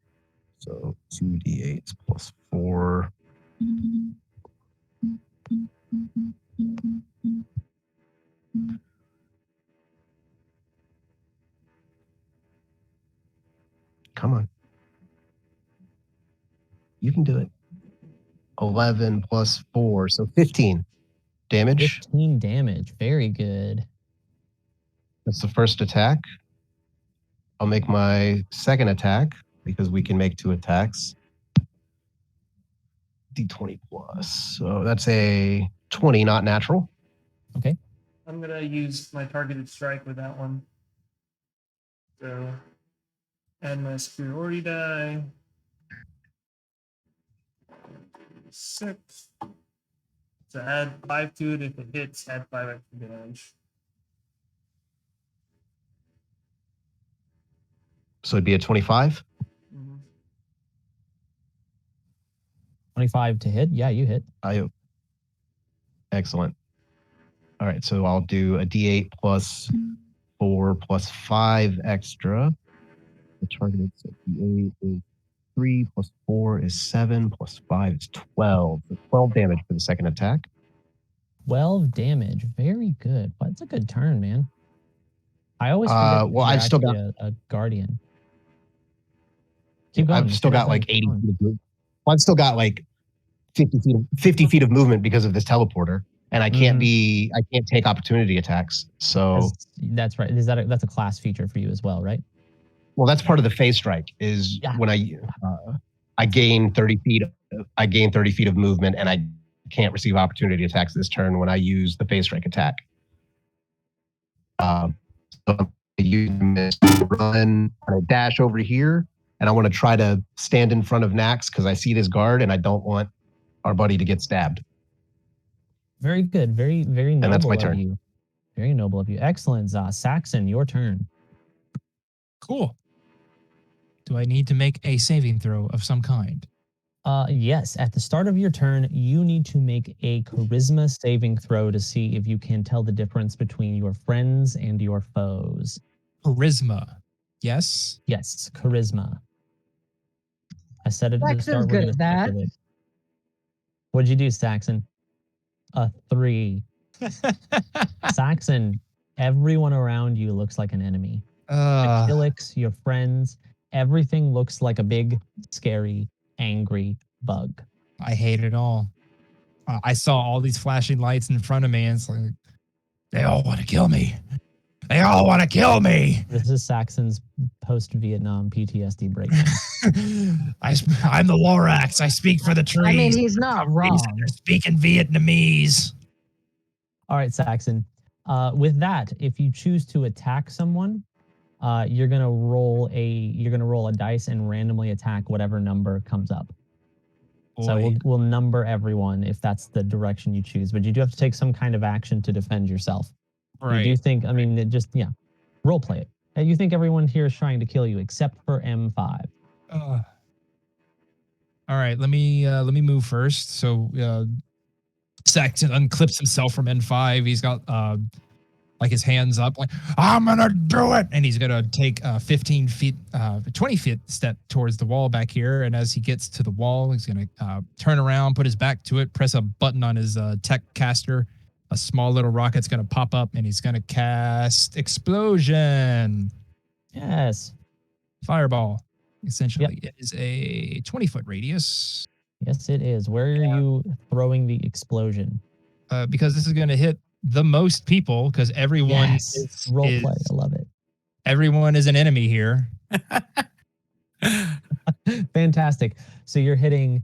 So 2 D8s plus 4. Come on. You can do it. 11 plus 4, so 15 damage. 15 damage. Very good. That's the first attack. I'll make my second attack because we can make 2 attacks. D20 plus. So that's a 20, not natural. Okay. I'm gonna use my targeted strike with that one. So add my superiority die. 6. So add 5 to it if it hits, add 5 extra damage. So it'd be a 25. Mhm. 25 to hit. Yeah, you hit. Excellent. All right, so I'll do a D8 plus 4 plus 5 extra. The targeted D8 is 3 plus 4 is 7 plus 5 is 12. So 12 damage for the second attack. 12 damage. Very good. Well, that's a good turn, man. I always forget that well, you're I've still actually a guardian. Keep going. I've still got like 80 feet of movement. Well, I've still got like 50 feet of movement because of this teleporter, and I can't take opportunity attacks. So That's right. That's a class feature for you as well, right? well, that's part of the Phase Strike. Is when I gain 30 feet. I gain 30 feet of movement, and I can't receive opportunity attacks this turn when I use the Phase Strike attack. So I use this to run and I dash over here, and I want to try to stand in front of Nax because I see this guard, and I don't want our buddy to get stabbed. Very good. Very, very noble And that's my of turn. you. Very noble of you. Excellent, Saxon, your turn. Cool. Do I need to make a saving throw of some kind? Yes. At the start of your turn, you need to make a charisma saving throw to see if you can tell the difference between your friends and your foes. Charisma. Yes. Yes, charisma. I said it at the Saxon's start. We're good gonna at stick that. with it. What'd you do, Saxon? A 3. Saxon, everyone around you looks like an enemy. The Killix, your friends, everything looks like a big, scary, angry bug. I hate it all. I saw all these flashing lights in front of me, and it's like, they all want to kill me. They all want to kill me. This is Saxon's post-Vietnam PTSD breakdown. I'm the Lorax. I speak for the trees. I mean, he's not wrong. They're speaking Vietnamese. All right, Saxon. With that, if you choose to attack someone, you're gonna roll a dice and randomly attack whatever number comes up. So Boy. we'll number everyone if that's the direction you choose, but you do have to take some kind of action to defend yourself. You do Right. think, I mean, role play it. You think everyone here is trying to kill you except for M5. All right, let me move first. So Saxon unclips himself from N5. He's got like his hands up, like, I'm gonna do it. And he's gonna take 15 feet, 20 feet step towards the wall back here. And as he gets to the wall, he's gonna turn around, put his back to it, press a button on his tech caster. A small little rocket's gonna pop up, and he's gonna cast Explosion. Yes. Fireball. Essentially, it is a 20-foot radius. Yes, it is. Where are you throwing the explosion? Because this is going to hit the most people, because everyone Yes. Role play. I love it. Everyone is an enemy here. Fantastic. So you're hitting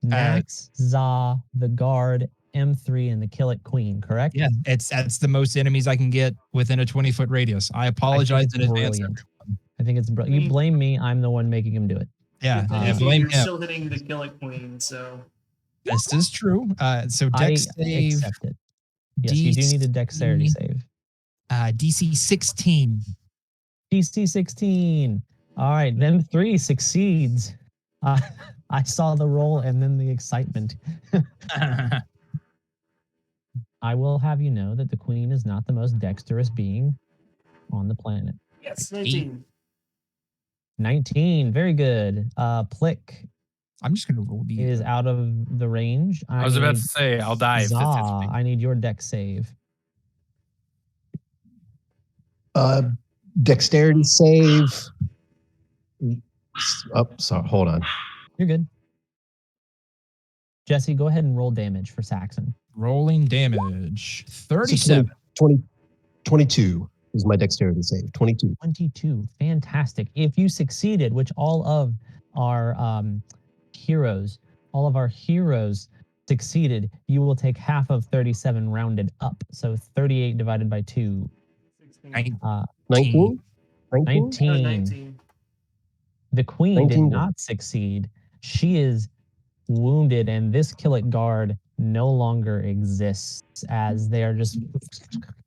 Nax, Za, the guard, M3, and the Kill It Queen, correct? Yeah, that's the most enemies I can get within a 20-foot radius. I apologize in advance. I think it's brilliant. You blame me. I'm the one making him do it. Yeah, Blame him. You're still hitting the Kill It Queen, so. This is true. So I dex save. accept it. Yes, you do need a dexterity save. DC 16. DC 16. All right, them 3 succeeds. I saw the roll and then the excitement. I will have you know that the queen is not the most dexterous being on the planet. Yes, 19. 19, very good. Plick I'm just gonna roll these. is out of the range. I was about to say I'll die if this hits me. I need your dex save. Dexterity save. Oh, sorry. Hold on. You're good. Jesse, go ahead and roll damage for Saxon. Rolling damage. 37. 22 is my dexterity save. 22. 22. Fantastic. If you succeeded, which all of our heroes succeeded, you will take half of 37 rounded up. So 38 divided by 2. 16. 19? 19. 19. The queen 19. did not succeed. She is wounded, and this Kill It guard no longer exists, as they are just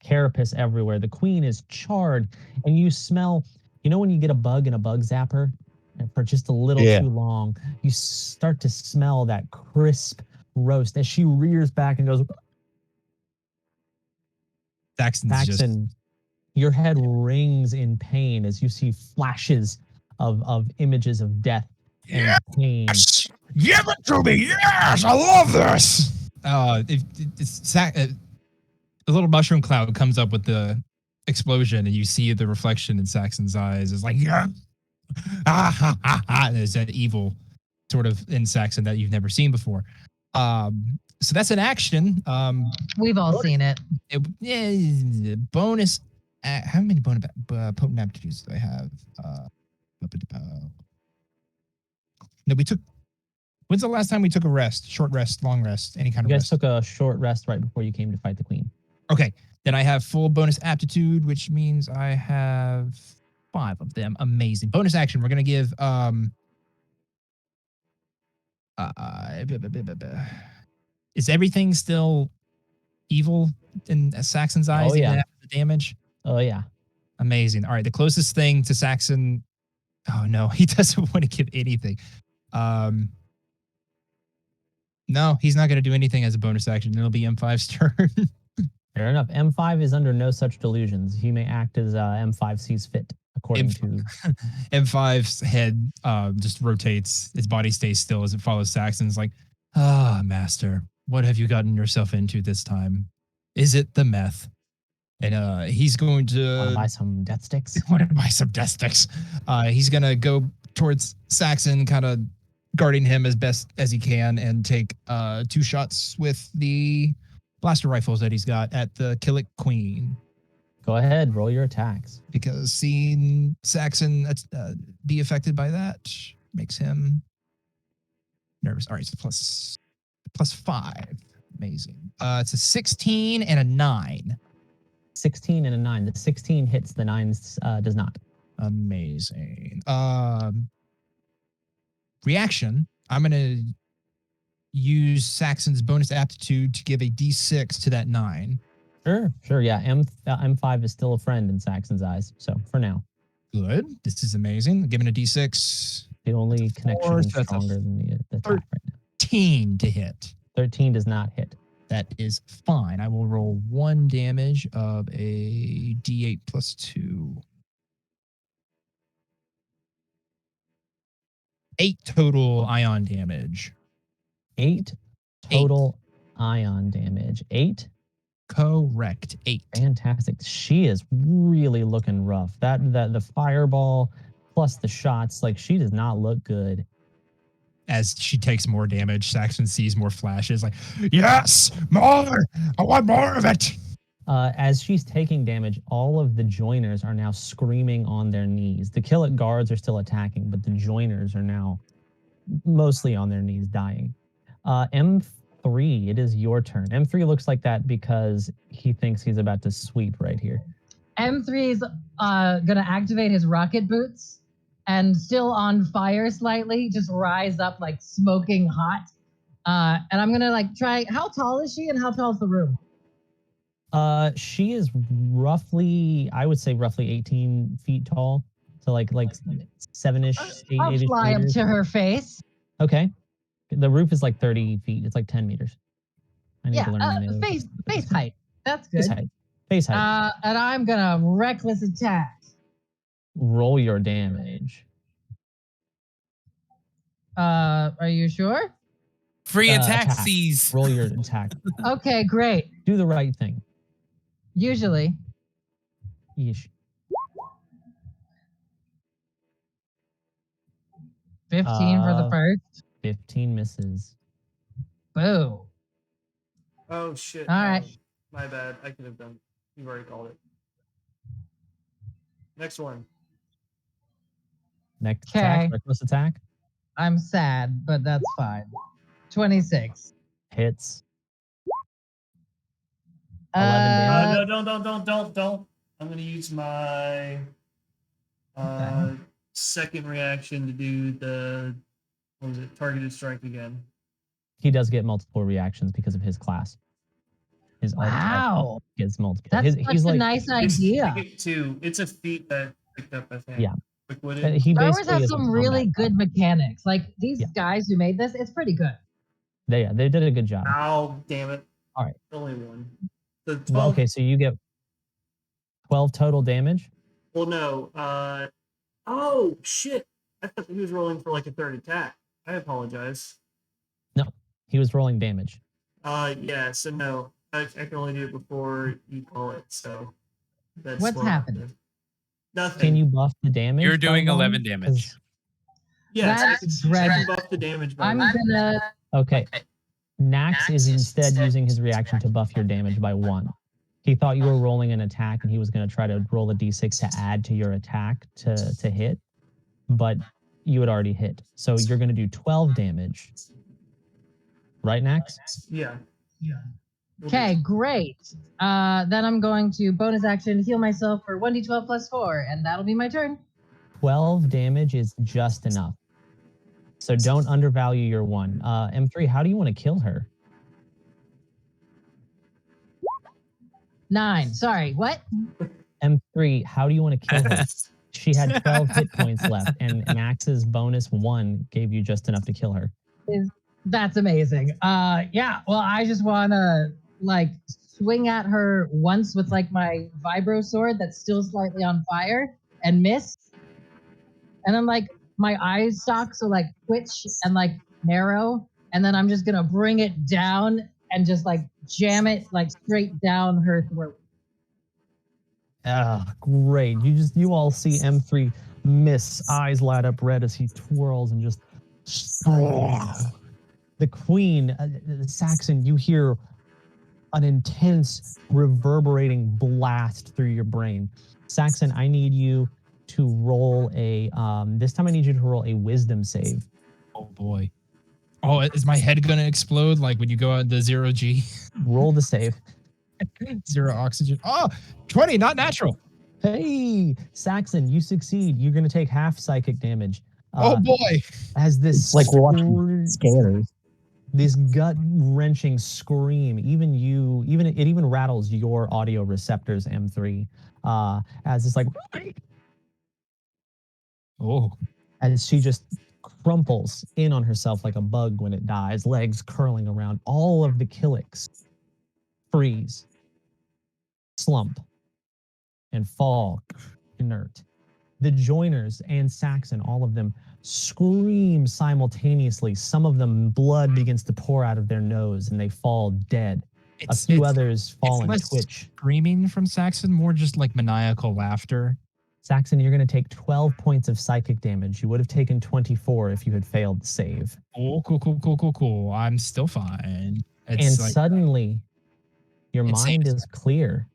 carapace everywhere. The queen is charred, and you smell, when you get a bug in a bug zapper for just a little too long, you start to smell that crisp roast as she rears back and goes, Saxon, your head rings in pain as you see flashes of images of death and pain. Give it to me! Yes, I love this. A little mushroom cloud comes up with the explosion, and you see the reflection in Saxon's eyes. It's like, yeah, and there's that evil sort of in Saxon that you've never seen before. So that's an action. We've all seen it. Bonus. How many potent aptitudes do I have? No, we took. When's the last time we took a rest? Short rest, long rest, any kind of You rest? guys took a short rest right before you came to fight the queen. Okay, then I have full bonus aptitude, which means I have 5 of them. Amazing. Bonus action. We're gonna give is everything still evil in Saxon's eyes? Oh, yeah. Even after the damage. Oh yeah. Amazing. All right, the closest thing to Saxon. Oh no, he doesn't want to give anything. No, he's not going to do anything as a bonus action. It'll be M5's turn. Fair enough. M5 is under no such delusions. He may act as M5 sees fit, according to M5's head just rotates. His body stays still as it follows Saxon's. Like, master, what have you gotten yourself into this time? Is it the meth? And he's going to want to buy some death sticks. Want to buy some death sticks. He's gonna go towards Saxon, kind of guarding him as best as he can, and take 2 shots with the blaster rifles that he's got at the Kill It Queen. Go ahead, roll your attacks. Because seeing Saxon be affected by that makes him nervous. All right, so plus 5. Amazing. It's a 16 and a 9. 16 and a 9. The 16 hits, the 9 does not. Amazing. Reaction. I'm gonna use Saxon's bonus aptitude to give a D6 to that 9. Sure. Yeah, M5 is still a friend in Saxon's eyes. So for now, Good. This is amazing. Giving a D6. the only connection so that's a stronger than the attack right now. 13 to hit. 13 does not hit. That is fine. I will roll 1 damage of a D8 plus 2. 8 total ion damage. 8 total ion damage. 8. Correct. 8. Fantastic. She is really looking rough. That the fireball plus the shots, like she does not look good. As she takes more damage, Saxon sees more flashes. Like, yes, more. I want more of it. As she's taking damage, all of the joiners are now screaming on their knees. The Kill It guards are still attacking, but the joiners are now mostly on their knees dying. M3, it is your turn. M3 looks like that because he thinks he's about to sweep right here. M3 is gonna activate his rocket boots and still on fire slightly, just rise up like smoking hot. And I'm gonna like try. How tall is she and how tall is the room? She is roughly, I would say roughly 18 feet tall. So like 7-ish, 8-ish I'll fly up meters. to her face. Okay. The roof is like 30 feet. It's like 10 meters. I need to learn my nose. Face height. That's good. Face height. Face height. And I'm gonna reckless attack. Roll your damage. Are you sure? Free Attack. taxis. Roll your attack. Okay, great. Do the right thing. Usually. Yeesh. 15 for the first. 15 misses. Boo. Oh shit. All right. My bad. I could have done. You've already called it. Next one. Next Okay. attack, reckless attack. I'm sad, but that's fine. 26. Hits. 11 damage. No, don't. I'm gonna use my second reaction to do the what was it? Targeted strike again. He does get multiple reactions because of his class. His Wow. gets multiple. That's He's such a like, nice I idea. get 2. It's a feat that I picked up, I think. Yeah. Quick witted. he Star Wars basically has is a some really combat good mechanics. Like these Yeah. guys who made this, it's pretty good. They did a good job. Ow, damn it. All right. Only one. The 12. Well, okay, so you get 12 total damage. Well, no. Oh shit! I thought he was rolling for like a third attack. I apologize. He was rolling damage. Yeah. So no, I can only do it before you call it. So that's What's what- happening? Nothing. Can you buff the damage? You're by doing one? 11 damage. 'Cause- Yes, That's I can dreadful. buff the damage. By I'm one. gonna. Okay. Nax is instead using his reaction to buff your damage by 1. He thought you were rolling an attack and he was going to try to roll a d6 to add to your attack to hit, but you had already hit. So you're going to do 12 damage. Right, Nax? Yeah. Okay, great. Then I'm going to bonus action heal myself for 1d12 plus 4, and that'll be my turn. 12 damage is just enough. So don't undervalue your 1. M3, how do you want to kill her? 9. Sorry, what? M3, how do you want to kill her? She had 12 hit points left, and Max's bonus 1 gave you just enough to kill her. That's amazing. Yeah, well, I just want to like swing at her once with like my vibro sword that's still slightly on fire and miss. And then like my eye stalks will like twitch and like narrow, and then I'm just gonna bring it down and just like jam it like straight down her throat. Ah, great. You all see M3 miss, eyes light up red as he twirls and just the queen, Saxon, you hear an intense reverberating blast through your brain. Saxon, I need you to roll a this time I need you to roll a wisdom save. Oh boy. Oh, is my head gonna explode like when you go out the 0G? Roll the save. 0 oxygen. Oh, 20, not natural. Hey, Saxon, you succeed. You're gonna take half psychic damage. Oh boy. As this It's like we're watching scanners. this gut wrenching scream, it even rattles your audio receptors, M3. As it's like Oh. as she just crumples in on herself like a bug when it dies, legs curling around. All of the Killiks freeze, slump, and fall inert. The joiners and Saxon, all of them, scream simultaneously. Some of them, blood begins to pour out of their nose and they fall dead. A few others fall and less twitch. screaming from Saxon, more just like maniacal laughter. Saxon, you're going to take 12 points of psychic damage. You would have taken 24 if you had failed the save. Oh, cool. I'm still fine. And It's like suddenly, your It mind seems- is clear.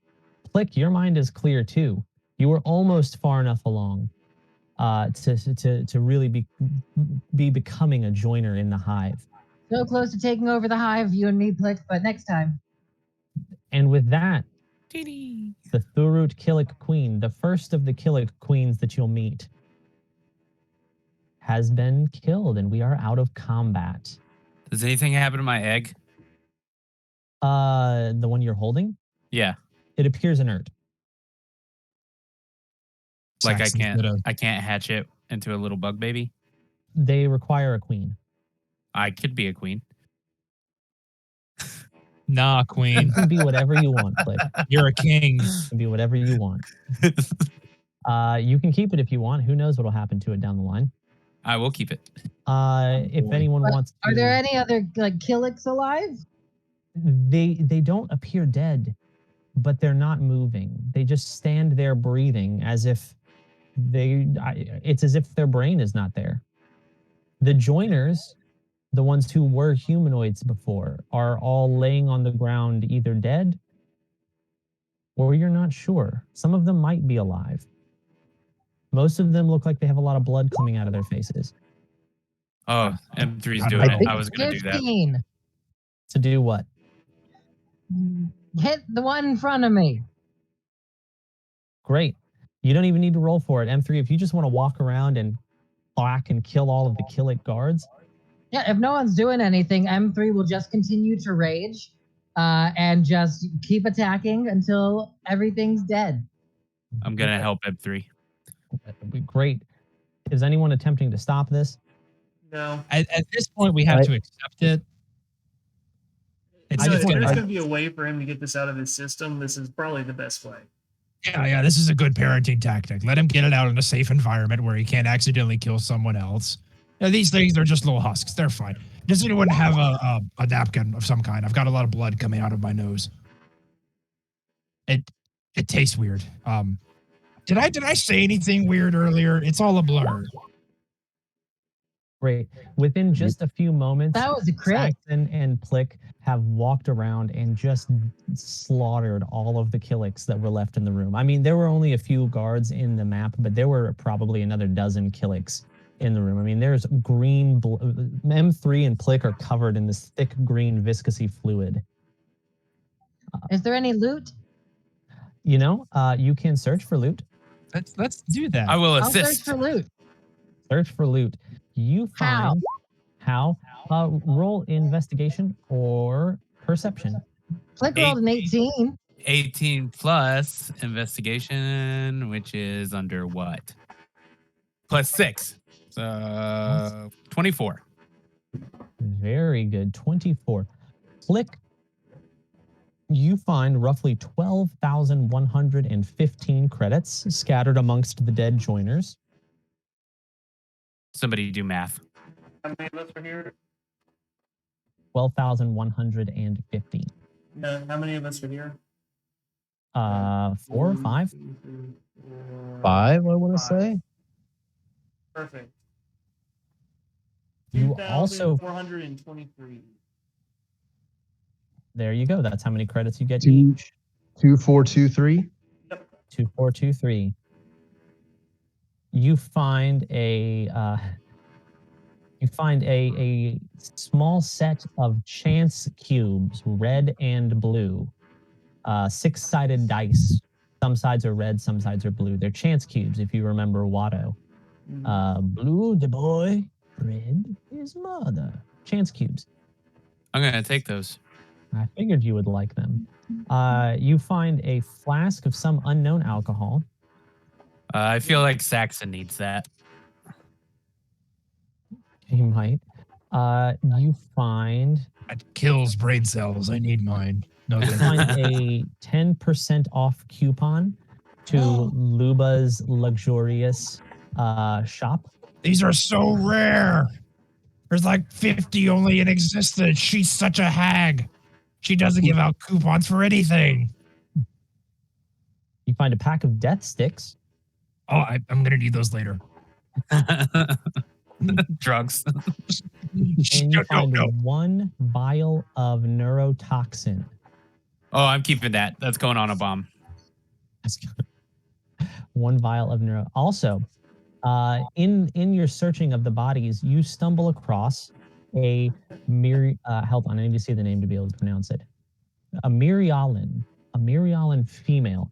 Click, your mind is clear too. You were almost far enough along to really be becoming a joiner in the hive. So close to taking over the hive, you and me, Plick, but next time. And with that, Dee-dee. the Thurut Killik Queen, the first of the Killik Queens that you'll meet, has been killed, and we are out of combat. Does anything happen to my egg? The one you're holding, Yeah. it appears inert. Like Saxon's gonna- I can't hatch it into a little bug baby. They require a queen. I could be a queen. Nah, queen. You can be whatever you want, Click. You're a king. You can be whatever you want. You can keep it if you want. Who knows what'll happen to it down the line? I will keep it. If boy. anyone But wants to, Are there any other like Killiks alive? they don't appear dead, but they're not moving. They just stand there breathing as if it's as if their brain is not there. The joiners, the ones who were humanoids before, are all laying on the ground either dead or you're not sure. Some of them might be alive. Most of them look like they have a lot of blood coming out of their faces. Oh, M3's I doing it. think- I was going to do that. 15. To do what? Hit the one in front of me. Great. You don't even need to roll for it. M3, if you just want to walk around and whack and kill all of the Killik guards, Yeah, if no one's doing anything, M3 will just continue to rage and just keep attacking until everything's dead. I'm going to help M3. that would be great. Is anyone attempting to stop this? No. At this point, we have I- to accept it. It's, I just If wanna- there's I- going to be a way for him to get this out of his system, this is probably the best way. yeah. This is a good parenting tactic. Let him get it out in a safe environment where he can't accidentally kill someone else. Yeah, these things are just little husks. They're fine. Does anyone have a napkin of some kind? I've got a lot of blood coming out of my nose. It tastes weird. Did I say anything weird earlier? It's all a blur. Great. Within just a few moments, That was a crit. Saxon and Plick have walked around and just slaughtered all of the Killiks that were left in the room. I mean, there were only a few guards in the map, but there were probably another dozen Killiks in the room. I mean, there's green, M3 and Plick are covered in this thick green viscousy fluid. Is there any loot? You can search for loot. Let's do that. I will I'll search assist. for loot. Search for loot. You How? find how? Roll investigation or perception. Plick rolled an 18. 18 plus investigation, which is under what? Plus 6. So 24. Very good. 24. Click. You find roughly 12,115 credits scattered amongst the dead joiners. Somebody do math. How many of us are here? 12,115. How many of us are here? 4 or 5. 2, 3, 4, 5, I want to 5. say. Perfect. You also, 2,423. there you go. That's how many credits you get Two. each. 2, 4, 2, 3. 2, 4, 2, 3. You find a small set of chance cubes, red and blue, 6-sided dice Some sides are red, some sides are blue. They're chance cubes, if you remember Watto. Blue the boy, red is mother. Chance cubes. I'm gonna take those. I figured you would like them. You find a flask of some unknown alcohol. I feel like Saxon needs that. You might. You find That kills brain cells. I need mine. No, you thank find you. a 10% off coupon to Luba's luxurious shop. These are so rare. There's like 50 only in existence. She's such a hag. She doesn't give out coupons for anything. You find a pack of death sticks. Oh, I'm going to need those later. Drugs. And you find one vial of neurotoxin. Oh, I'm keeping that. That's going on a bomb. One vial of neuro. Also, in your searching of the bodies, you stumble across a hold on, I need to see the name to be able to pronounce it. A Mirialan female,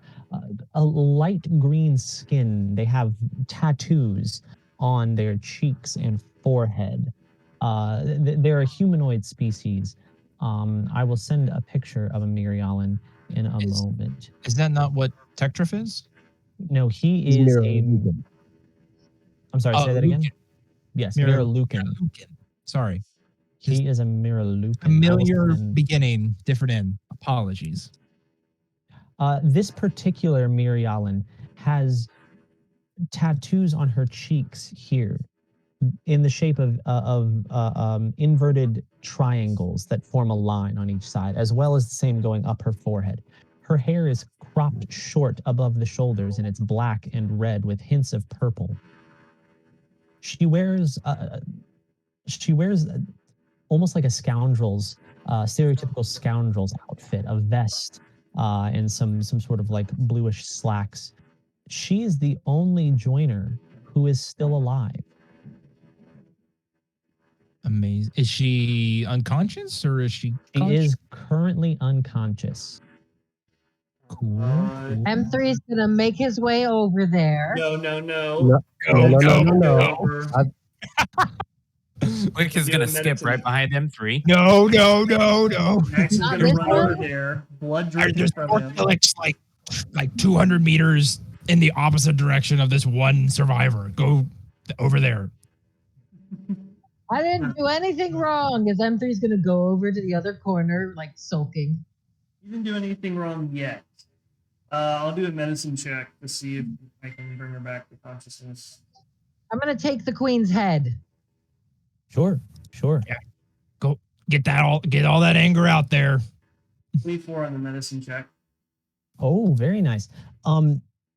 a light green skin. They have tattoos on their cheeks and forehead. They're a humanoid species. I will send a picture of a Mirialan in a moment. Is that not what Tektrif is? No, he He's is Mira a. Lucan. I'm sorry, say that again. Lucan. Yes, Mira Miralucan. Sorry. He is a Miralucan. Familiar beginning, different end. Apologies. This particular Mirialan has tattoos on her cheeks here in the shape of inverted triangles that form a line on each side, as well as the same going up her forehead. Her hair is cropped short above the shoulders, and it's black and red with hints of purple. She wears almost like a scoundrel's stereotypical scoundrel's outfit, a vest and some sort of like bluish slacks. She is the only joiner who is still alive. Amazing. Is she unconscious or is she? She is currently unconscious. Cool. M3 is gonna make his way over there. No. No. Quick is gonna skip right behind them. 3. No. Max is Not gonna this run one? over there, blood dripping There's from more him. Felix like 200 meters in the opposite direction of this one survivor. Go over there. I didn't do anything wrong. As M3 is gonna go over to the other corner, like sulking. You didn't do anything wrong yet. I'll do a medicine check to see if I can bring her back to consciousness. I'm gonna take the queen's head. Sure. Yeah. Go get all that anger out there. 24 on the medicine check. Oh, very nice.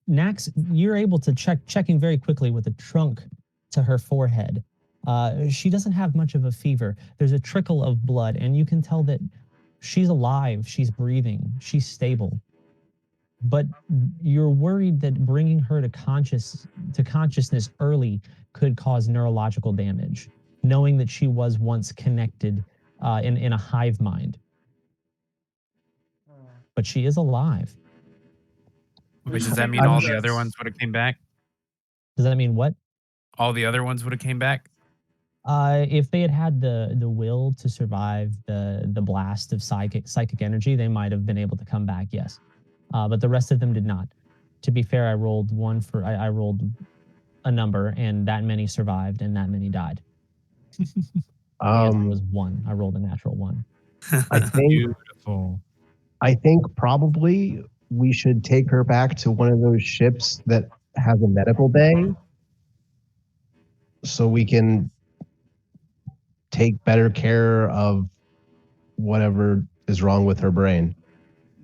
Nax, you're able to checking very quickly with a trunk to her forehead. She doesn't have much of a fever. There's a trickle of blood, and you can tell that she's alive, she's breathing, she's stable. But you're worried that bringing her to consciousness early could cause neurological damage, knowing that she was once connected in a hive mind. But she is alive. Wait, does that mean all the other ones would have came back? Does that mean what? All the other ones would have came back? If they had the will to survive the blast of psychic energy, they might have been able to come back. Yes, but the rest of them did not. To be fair, I rolled I rolled a number, and that many survived, and that many died. Yes, it was 1. I rolled a natural 1. I think Beautiful. I think probably we should take her back to one of those ships that has a medical bay, so we can take better care of whatever is wrong with her brain.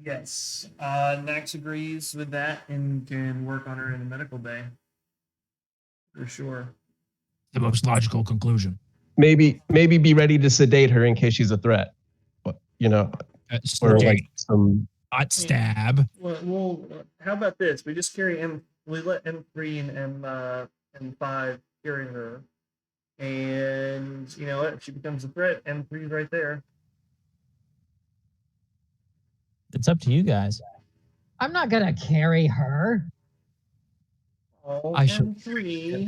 Yes. Nax agrees with that and can work on her in a medical bay. For sure. The most logical conclusion. Maybe be ready to sedate her in case she's a threat. But, or like some hot stab. Well, how about this? We just carry we let M3 and M5 carry her. And you know what? If she becomes a threat, M3 is right there. It's up to you guys. I'm not gonna carry her. Oh, I shall- M3.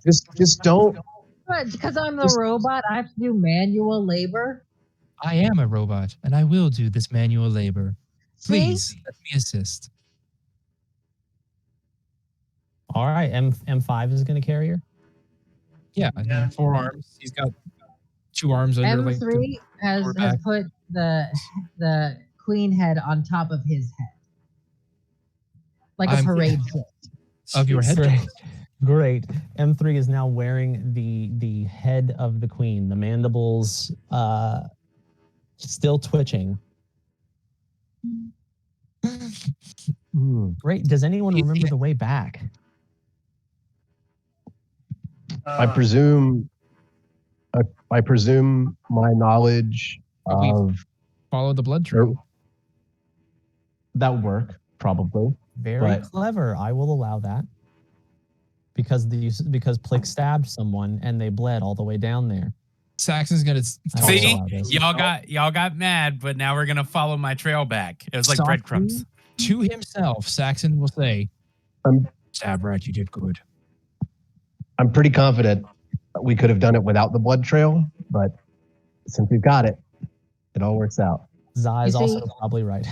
Just don't. But because I'm the Just- robot, I have to do manual labor. I am a robot, and I will do this manual labor. See? Please, let me assist. All right, M5 is going to carry her. Yeah, Yeah. 4 arms. He's got 2 arms under like the M3 has lower back. put the queen head on top of his head, like a I'm- parade float. of your head. Great. Great. M3 is now wearing the head of the queen, the mandibles still twitching. Great. Does anyone remember the way back? I presume. I presume my knowledge We- of Follow the blood trail. that would work probably. Very But- clever. I will allow that. Because Plick stabbed someone and they bled all the way down there. Saxon's gonna I will See? allow this. Y'all got mad, but now we're gonna follow my trail back. It was like Softly breadcrumbs. to himself. Saxon will say, Um, "Sabrat, you did good." I'm pretty confident that we could have done it without the blood trail, but since we've got it, it all works out. Zai is You also see- probably right.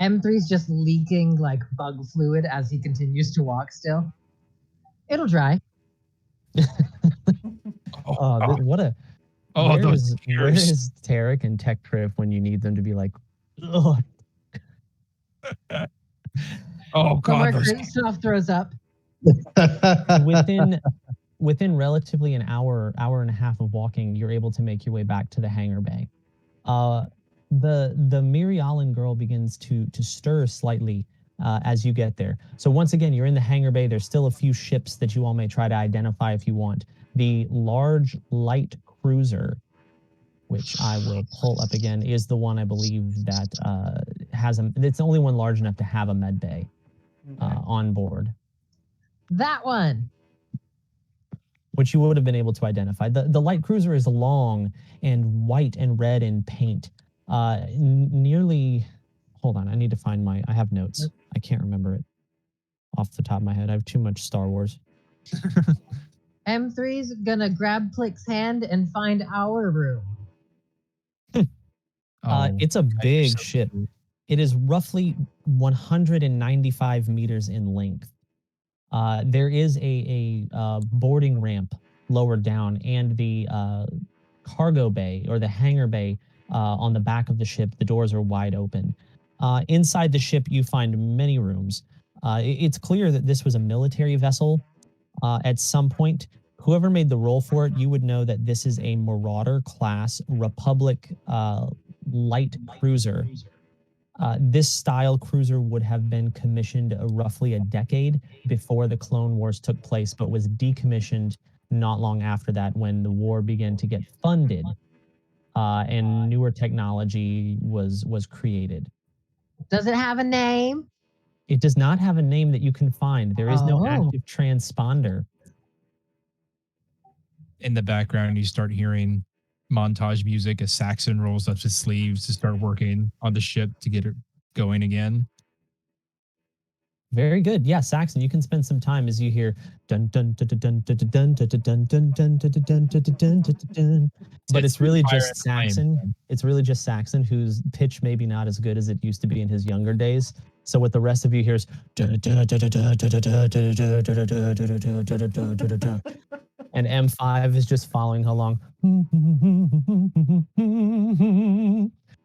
M3's just leaking like bug fluid as he continues to walk still. It'll dry. What a Oh, where those where tears. is Tarek and Tech Trip when you need them to be like, ugh. Oh Somewhere god, those Kristoff throws up. within relatively an hour and a half of walking, you're able to make your way back to the hangar bay. The Mirialan girl begins to stir slightly as you get there. So once again, you're in the hangar bay. There's still a few ships that you all may try to identify if you want. The large light cruiser, which I will pull up again, is the one I believe that it's the only one large enough to have a med bay on board, That one. which you would have been able to identify. The light cruiser is long and white and red in paint. Nearly, hold on, I need to find I have notes. I can't remember it off the top of my head. I have too much Star Wars. M3's gonna grab Plick's hand and find our room. It's a big ship. It is roughly 195 meters in length. There is a boarding ramp lower down, and the cargo bay or the hangar bay on the back of the ship. The doors are wide open. Inside the ship, you find many rooms. It's clear that this was a military vessel at some point. Whoever made the roll for it, you would know that this is a Marauder class Republic light cruiser. This style cruiser would have been commissioned roughly a decade before the Clone Wars took place, but was decommissioned not long after that when the war began to get funded and newer technology was created. Does it have a name? It does not have a name that you can find. There is no Oh. active transponder. In the background, you start hearing montage music as Saxon rolls up his sleeves to start working on the ship to get it going again. Very good. Yeah, Saxon, you can spend some time as you hear dun dun dun dun dun dun dun dun dun dun dun dun dun dun dun dun dun. But it's really Fire just and Flame. Saxon. It's really just Saxon, whose pitch maybe not as good as it used to be in his younger days. So what the rest of you hears, and M5 is just following along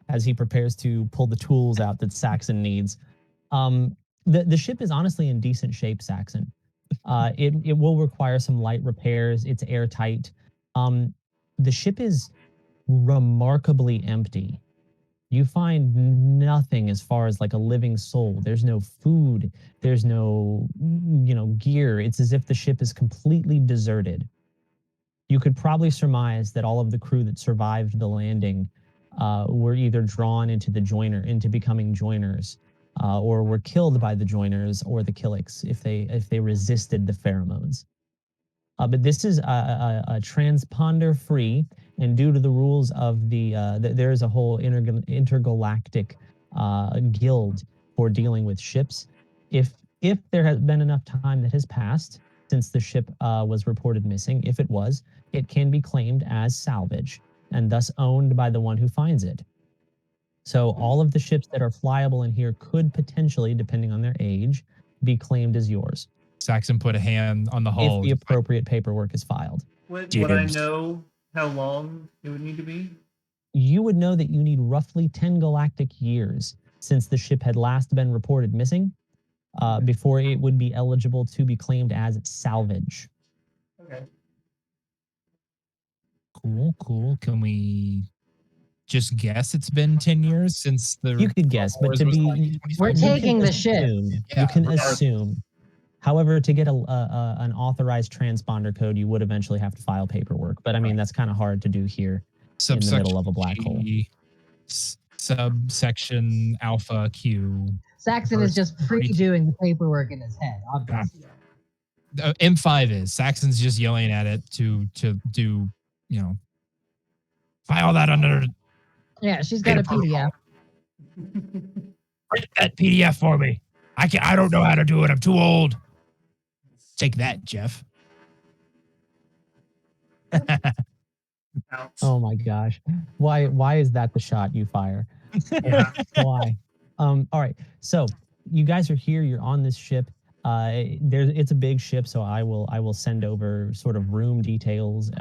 as he prepares to pull the tools out that Saxon needs. The ship is honestly in decent shape, Saxon. It will require some light repairs. It's airtight. The ship is remarkably empty. You find nothing as far as like a living soul. There's no food. There's no, gear. It's as if the ship is completely deserted. You could probably surmise that all of the crew that survived the landing were either drawn into becoming joiners, or were killed by the joiners or the Killiks if they resisted the pheromones. But this is a transponder free, and due to the rules of there is a whole intergalactic guild for dealing with ships. If there has been enough time that has passed since the ship was reported missing, if it was, it can be claimed as salvage and thus owned by the one who finds it. So all of the ships that are flyable in here could potentially, depending on their age, be claimed as yours Saxon put a hand on the if hull. the appropriate paperwork is filed. Would I Jibs. know how long it would need to be? You would know that you need roughly 10 galactic years since the ship had last been reported missing before it would be eligible to be claimed as salvage. Okay. Cool. Can we just guess it's been 10 years since the You could guess, but Wars to was be like you 25 We're years? taking can the ship. assume, Yeah, you can regardless. assume. However, to get an authorized transponder code, you would eventually have to file paperwork. But I mean, that's kind of hard to do here in the middle of a black hole. G, subsection alpha Q. Saxon is just 32. pre-doing the paperwork in his head, obviously. M5 is. Saxon's just yelling at it to do, file that under. Yeah, she's got a PDF. Print that PDF for me. I don't know how to do it. I'm too old. Take that, Jeff. Ouch. Oh my gosh. Why is that the shot you fire? Yeah. Why? All right. So you guys are here. You're on this ship. It's a big ship, so I will send over sort of room details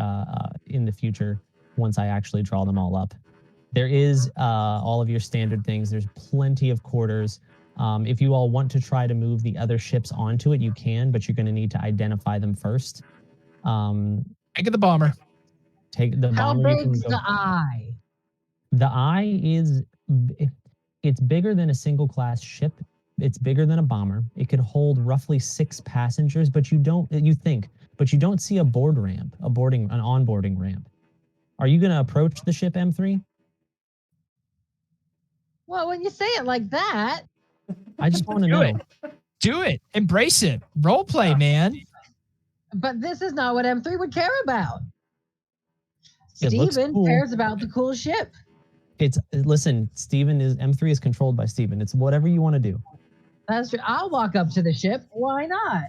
in the future once I actually draw them all up. There is all of your standard things. There's plenty of quarters. If you all want to try to move the other ships onto it, you can, but you're going to need to identify them first. Take the bomber. Take the How bomber. You can big's go. the eye? The eye is it's bigger than a single class ship. It's bigger than a bomber. It could hold roughly 6 passengers, but you don't see a board ramp, an onboarding ramp. Are you going to approach the ship, M3? Well, when you say it like that, I just want to Do know. it. Do it. Embrace it. Role play, man. but this is not what M3 would care about. It looks Steven cool. cares about the cool ship. Listen, M3 is controlled by Steven. It's whatever you want to do. That's true. I'll walk up to the ship. Why not?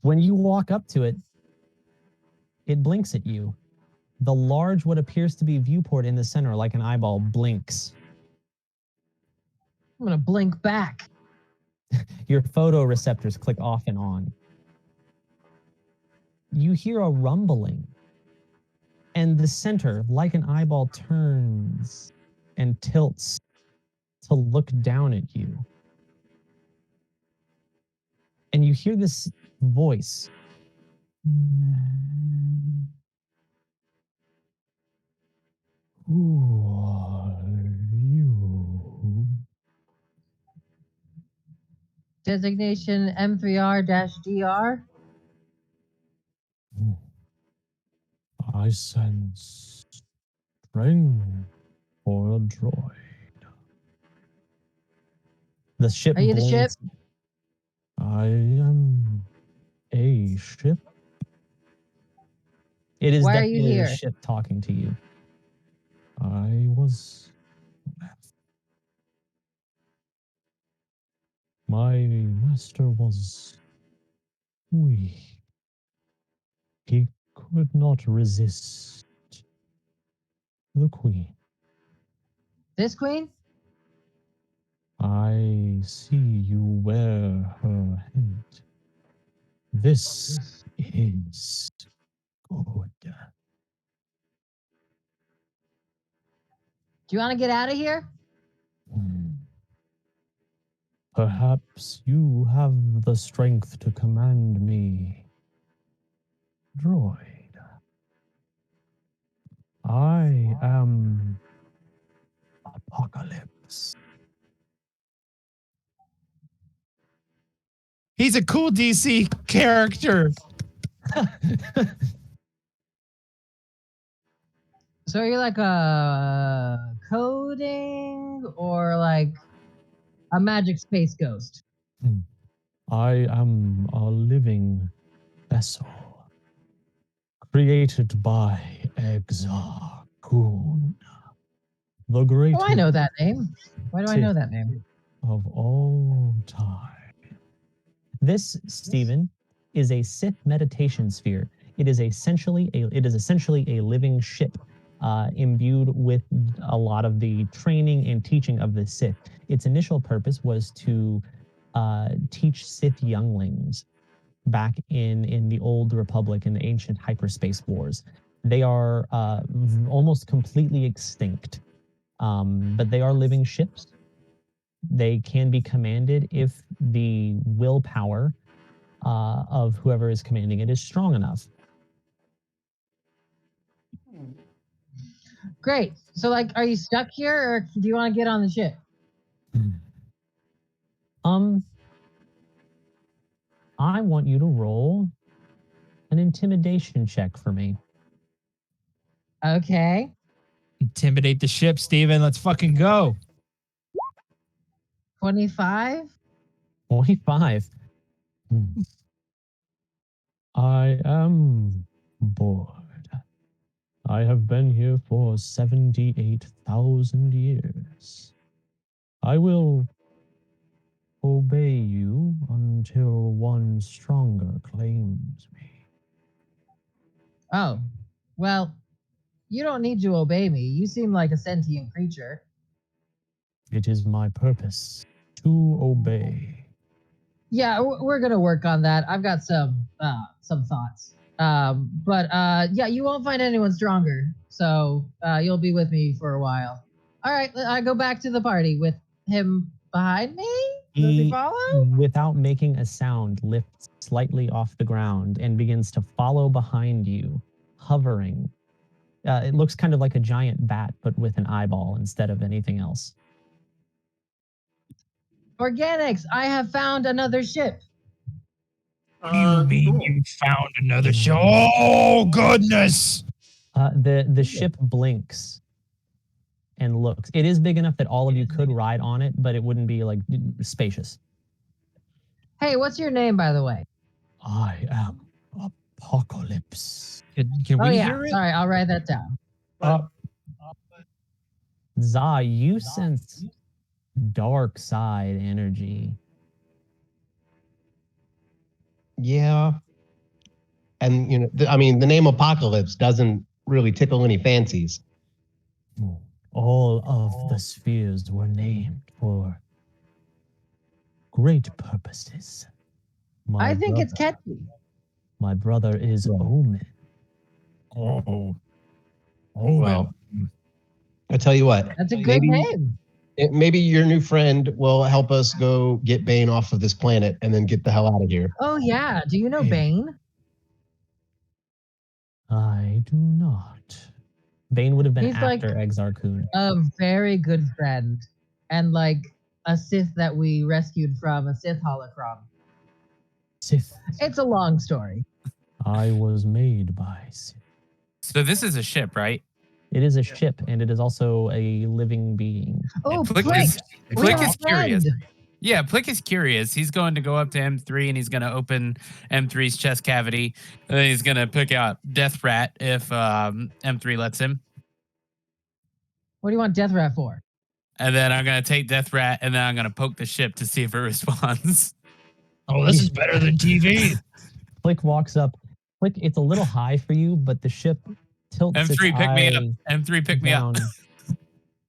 When you walk up to it, it blinks at you. The large, what appears to be viewport in the center, like an eyeball, blinks. I'm going to blink back. Your photoreceptors click off and on. You hear a rumbling, and the center, like an eyeball, turns and tilts to look down at you. And you hear this voice. Who are you? Designation M3R-DR. I sense strength for a droid. The ship Are you the ship? blinks. I am a ship. It is Why are you definitely the here? ship talking to you. I was left. My master was weak. He could not resist the queen. This queen? I see you wear her head. This is good. Do you want to get out of here? Perhaps you have the strength to command me, droid. I am Apocalypse. He's a cool DC character. So are you like a coding or like a magic space ghost? I am a living vessel created by Exarchun, the great. Oh, I know that name. Why do I know that name? of all time. This, Stephen, is a Sith meditation sphere. It is essentially a living ship, imbued with a lot of the training and teaching of the Sith. Its initial purpose was to teach Sith younglings back in the old Republic in the ancient hyperspace wars. They are almost completely extinct, but they are living ships. They can be commanded if the willpower of whoever is commanding it is strong enough. Great. So, like, are you stuck here, or do you want to get on the ship? I want you to roll an intimidation check for me. Okay. Intimidate the ship, Steven. Let's fucking go. 25. 25. I am bored. I have been here for 78,000 years. I will obey you until one stronger claims me. Oh, well, you don't need to obey me. You seem like a sentient creature. It is my purpose to obey. Yeah, we're gonna work on that. I've got some thoughts. Yeah, you won't find anyone stronger. So you'll be with me for a while. All right, I go back to the party with him behind me. Does he follow? Without making a sound, lifts slightly off the ground and begins to follow behind you, hovering. It looks kind of like a giant bat, but with an eyeball instead of anything else. Organics, I have found another ship. You mean you found another show? Oh, goodness. The ship blinks and looks. It is big enough that all of you could ride on it, but it wouldn't be like spacious. Hey, what's your name, by the way? I am Apocalypse. Can Oh we yeah, hear it? sorry, I'll write that down. Za, you sense dark side energy. Yeah. And, you know, I mean, the name Apocalypse doesn't really tickle any fancies. All of the spheres were named for great purposes. I think it's catchy. My brother is Omen. Oh, Well, I tell you what, That's a good name. maybe your new friend will help us go get Bane off of this planet and then get the hell out of here. Oh yeah, do you know Bane? I do not. Bane would have been He's like after Exar Kun. a very good friend, and like a Sith that we rescued from a Sith holocron. Sith. It's a long story. I was made by Sith. So this is a ship, right? It is a ship, and it is also a living being. Oh, Plick Plick! is, We Plick have is a friend. curious. Yeah, Plick is curious. He's going to go up to M3 and he's going to open M3's chest cavity. And then he's going to pick out Death Rat if M3 lets him. What do you want Death Rat for? And then I'm going to take Death Rat and then I'm going to poke the ship to see if it responds. Oh, this is better than TV. Flick walks up. Flick, it's a little high for you, but the ship tilts its M3, pick me up. eye M3, pick me up. down.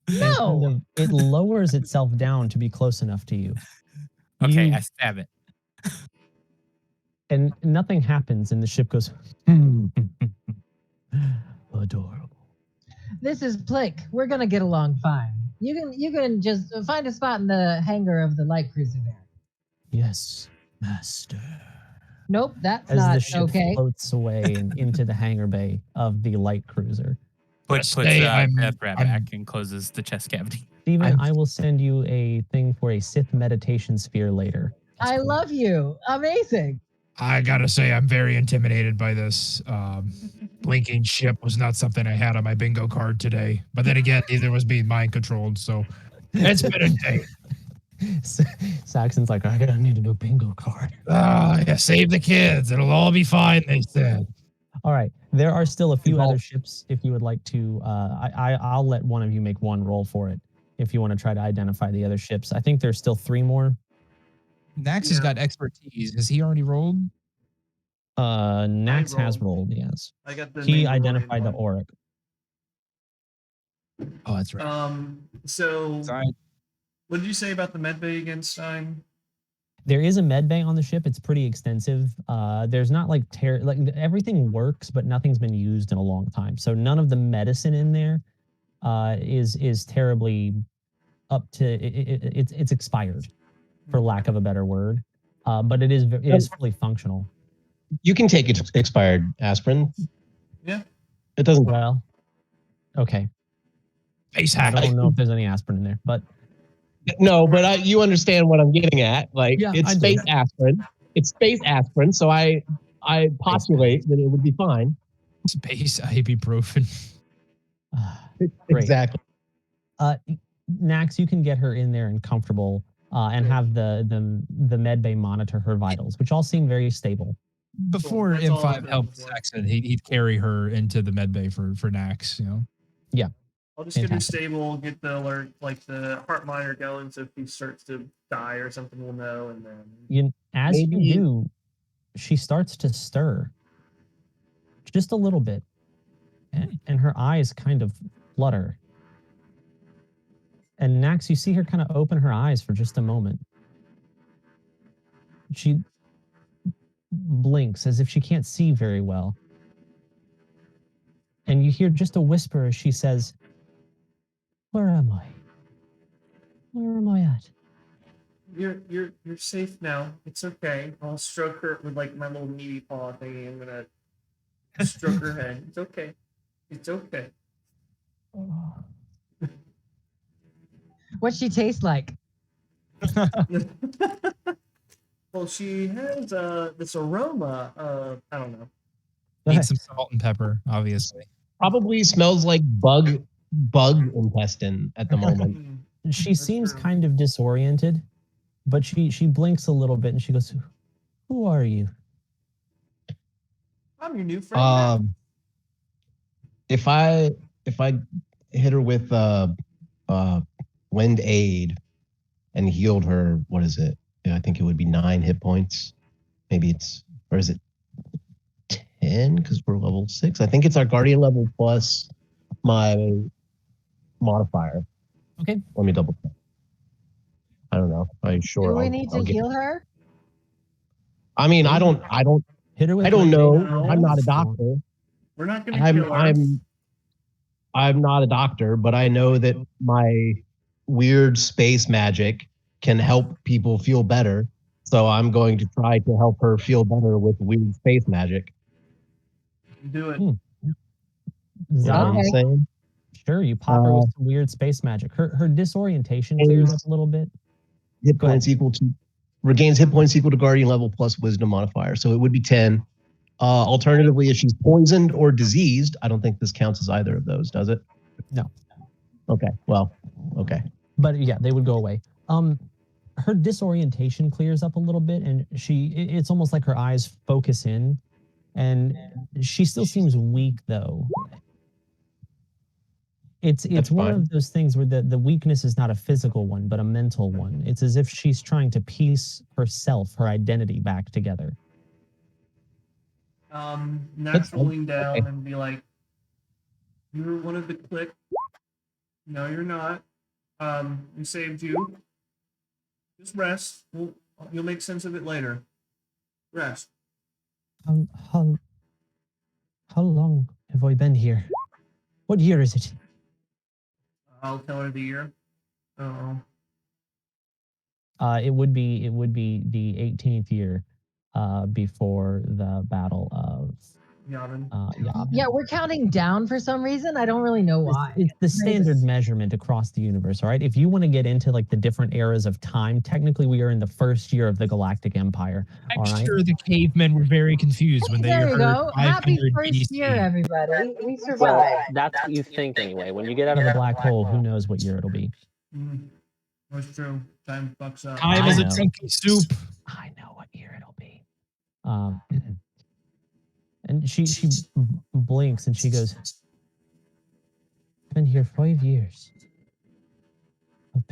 No. It lowers itself down to be close enough to you. Okay, You- I stab it. and nothing happens, and the ship goes, adorable. This is Plick. We're gonna get along fine. You can just find a spot in the hangar of the light cruiser there. Yes, master. Nope, that's As the not ship okay. floats away and into the hangar bay of the light cruiser. Puts Stay, Death Rat I'm- back and closes the chest cavity. Steven, I will send you a thing for a Sith meditation sphere later. I love you. Amazing. I gotta say, I'm very intimidated by this. Blinking ship was not something I had on my bingo card today. But then again, neither was being mind controlled. So it's been a day. Saxon's like, I gotta need a new bingo card. Yeah, save the kids. It'll all be fine, they said. All right. There are still a few other ships if you would like to. I'll let one of you make one roll for it. if you want to try to identify the other ships. I think there's still 3 more. Nax has Yeah. got expertise. Has he already rolled? Nax has rolled. rolled, yes. I got the He Mandalorian identified the one. Auric. Oh, that's right. So Sorry. what did you say about the medbay again, Stein? There is a med bay on the ship. It's pretty extensive. There's not like everything works, but nothing's been used in a long time. So none of the medicine in there is terribly up to it's expired, for lack of a better word. But it is fully functional. You can take expired aspirin. Yeah. It doesn't. Well, okay. Face I hack. don't know if there's any aspirin in there, but No, but you understand what I'm getting at. Like, Yeah, it's I do. space aspirin. It's space aspirin, so I postulate that it would be fine. Space ibuprofen. Great. Exactly. Nax, you can get her in there and comfortable, and have the med bay monitor her vitals, which all seem very stable. Before That's all M5 I'm helped for. Saxon, he'd carry her into the medbay for Nax, you know. I'll just get her Fantastic. stable, get the alert, like the heart monitor going, so if he starts to die or something, we'll know. And then As you Maybe- do, she starts to stir just a little bit, and her eyes kind of flutter. And Nax, you see her kind of open her eyes for just a moment. She blinks as if she can't see very well. And you hear just a whisper as she says, "Where am I? Where am I at?" you're safe now. It's okay. I'll stroke her with like my little meaty paw thingy. I'm gonna stroke her head. It's okay. It's okay. What's she taste like? Well, she has this aroma of I don't know. Need some salt and pepper, obviously. Probably smells like bug intestine at the moment. She That's seems true. kind of disoriented, but she blinks a little bit and she goes, "Who are you?" I'm your new friend. now. If I hit her with wind aid and healed her, what is it? Yeah, I think it would be 9 hit points. Maybe it's, or is it 10? Because we're level 6. I think it's our guardian level plus my modifier. Okay. Let me double check. I don't know. I'm sure. Do we need to I'll get- heal her? I mean, I don't Hit her with I don't wind aid. know. No. I'm not a doctor. We're not gonna kill her. I'm not a doctor, but I know that my weird space magic can help people feel better. So I'm going to try to help her feel better with weird space magic. Do it. You know what I'm Okay. saying? Sure, you pop her with some weird space magic. Her disorientation clears up a little bit. Hit Go ahead. points equal to regains hit points equal to guardian level plus wisdom modifier. So it would be 10. Alternatively, if she's poisoned or diseased, I don't think this counts as either of those, does it? No. Okay. Well, okay. But yeah, they would go away. Her disorientation clears up a little bit, and it's almost like her eyes focus in, and she still seems weak though. It's one fine. of those things where the weakness is not a physical one, but a mental one. It's as if she's trying to piece herself, her identity back together. Nax will lean down and be like, "You're one of the clique. No, you're not. We saved you. Just rest. You'll make sense of it later. Rest." How long have I been here? What year is it? I'll tell her the year. Oh, It would be the 18th year before the Battle of Yavin. Yavin. Yeah, we're counting down for some reason. I don't really know why. It's the standard measurement across the universe, all right? If you want to get into like the different eras of time, technically we are in the first year of the Galactic Empire. I'm all right? sure the cavemen were very confused when they There you heard go. 500 Happy first BC. year, everybody. We Well, survived. that's what you think anyway. When you get out of the black hole, who knows what year it'll be? That's true. Time fucks up. Time I is a know. chunky soup. I know what year it'll be. And she blinks and she goes, "I've been here 5 years.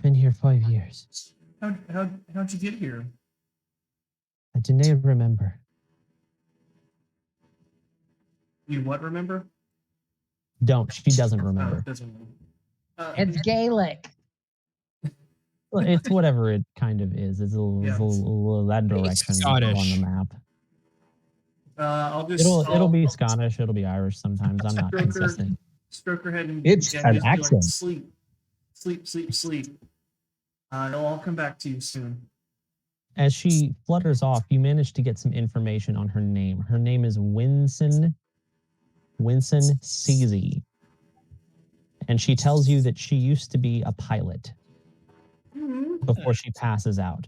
been here 5 years. How'd you get here? I didn't remember. You what? Remember? She doesn't Oh, remember. it doesn't remember. It's Gaelic. Well, it's whatever it kind of is. It's a little that direction Scottish. on the map. I'll just. It'll be Scottish. It'll be Irish sometimes. I'm not consistent. Stroke her head and It's and an just be like, accent. sleep. It'll all come back to you soon. As she flutters off, you manage to get some information on her name. Her name is Winston Seasy. And she tells you that she used to be a pilot before she passes out.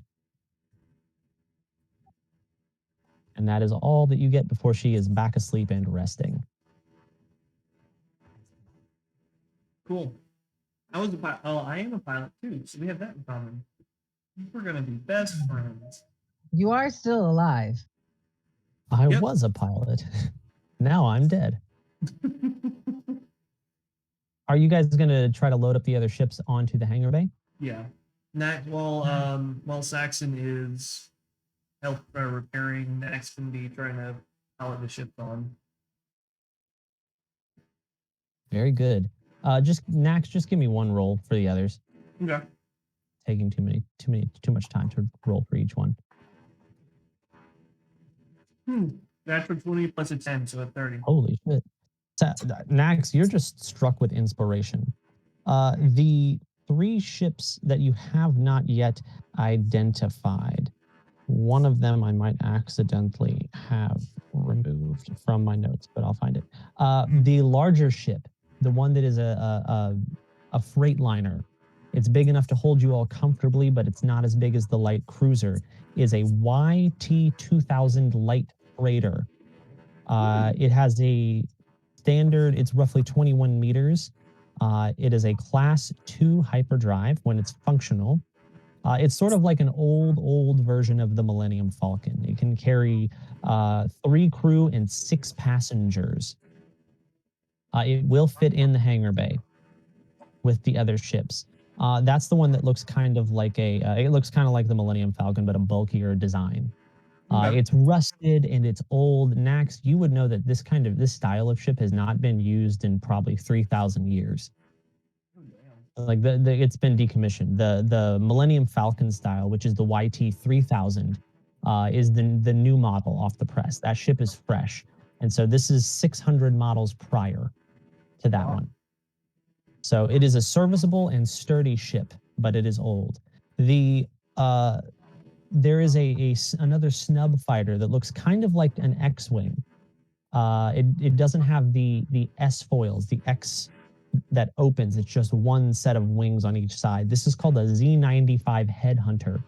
And that is all that you get before she is back asleep and resting. Cool. I was a pilot. Oh, I am a pilot too, so we have that in common. We're gonna be best friends. You are still alive. I Yep. was a pilot. Now I'm dead. Are you guys going to try to load up the other ships onto the hangar bay? Yeah. While Saxon is repairing, Nax can be trying to pilot the ship on. Very good. Nax, just give me one roll for the others. Okay. Taking too much time to roll for each one. Natural 20 plus a 10, so a 30. Holy shit. Nax, you're just struck with inspiration. The 3 ships that you have not yet identified, one of them I might accidentally have removed from my notes, but I'll find it. The larger ship, the one that is a freight liner, it's big enough to hold you all comfortably, but it's not as big as the light cruiser, is a YT-2000 light freighter. It has a standard, it's roughly 21 meters. It is a class 2 hyperdrive when it's functional. It's sort of like an old version of the Millennium Falcon. It can carry 3 crew and 6 passengers. It will fit in the hangar bay with the other ships. That's the one that looks kind of like it looks kind of like the Millennium Falcon, but a bulkier design. Okay. It's rusted and it's old. Nax, you would know that this style of ship has not been used in probably 3,000 years. Like it's been decommissioned. The Millennium Falcon style, which is the YT-3000, is the new model off the press. That ship is fresh, and so this is 600 models prior to that one. So it is a serviceable and sturdy ship, but it is old. There is another snub fighter that looks kind of like an X-wing. It doesn't have the S foils, the X that opens. It's just one set of wings on each side. This is called a Z-95 Headhunter.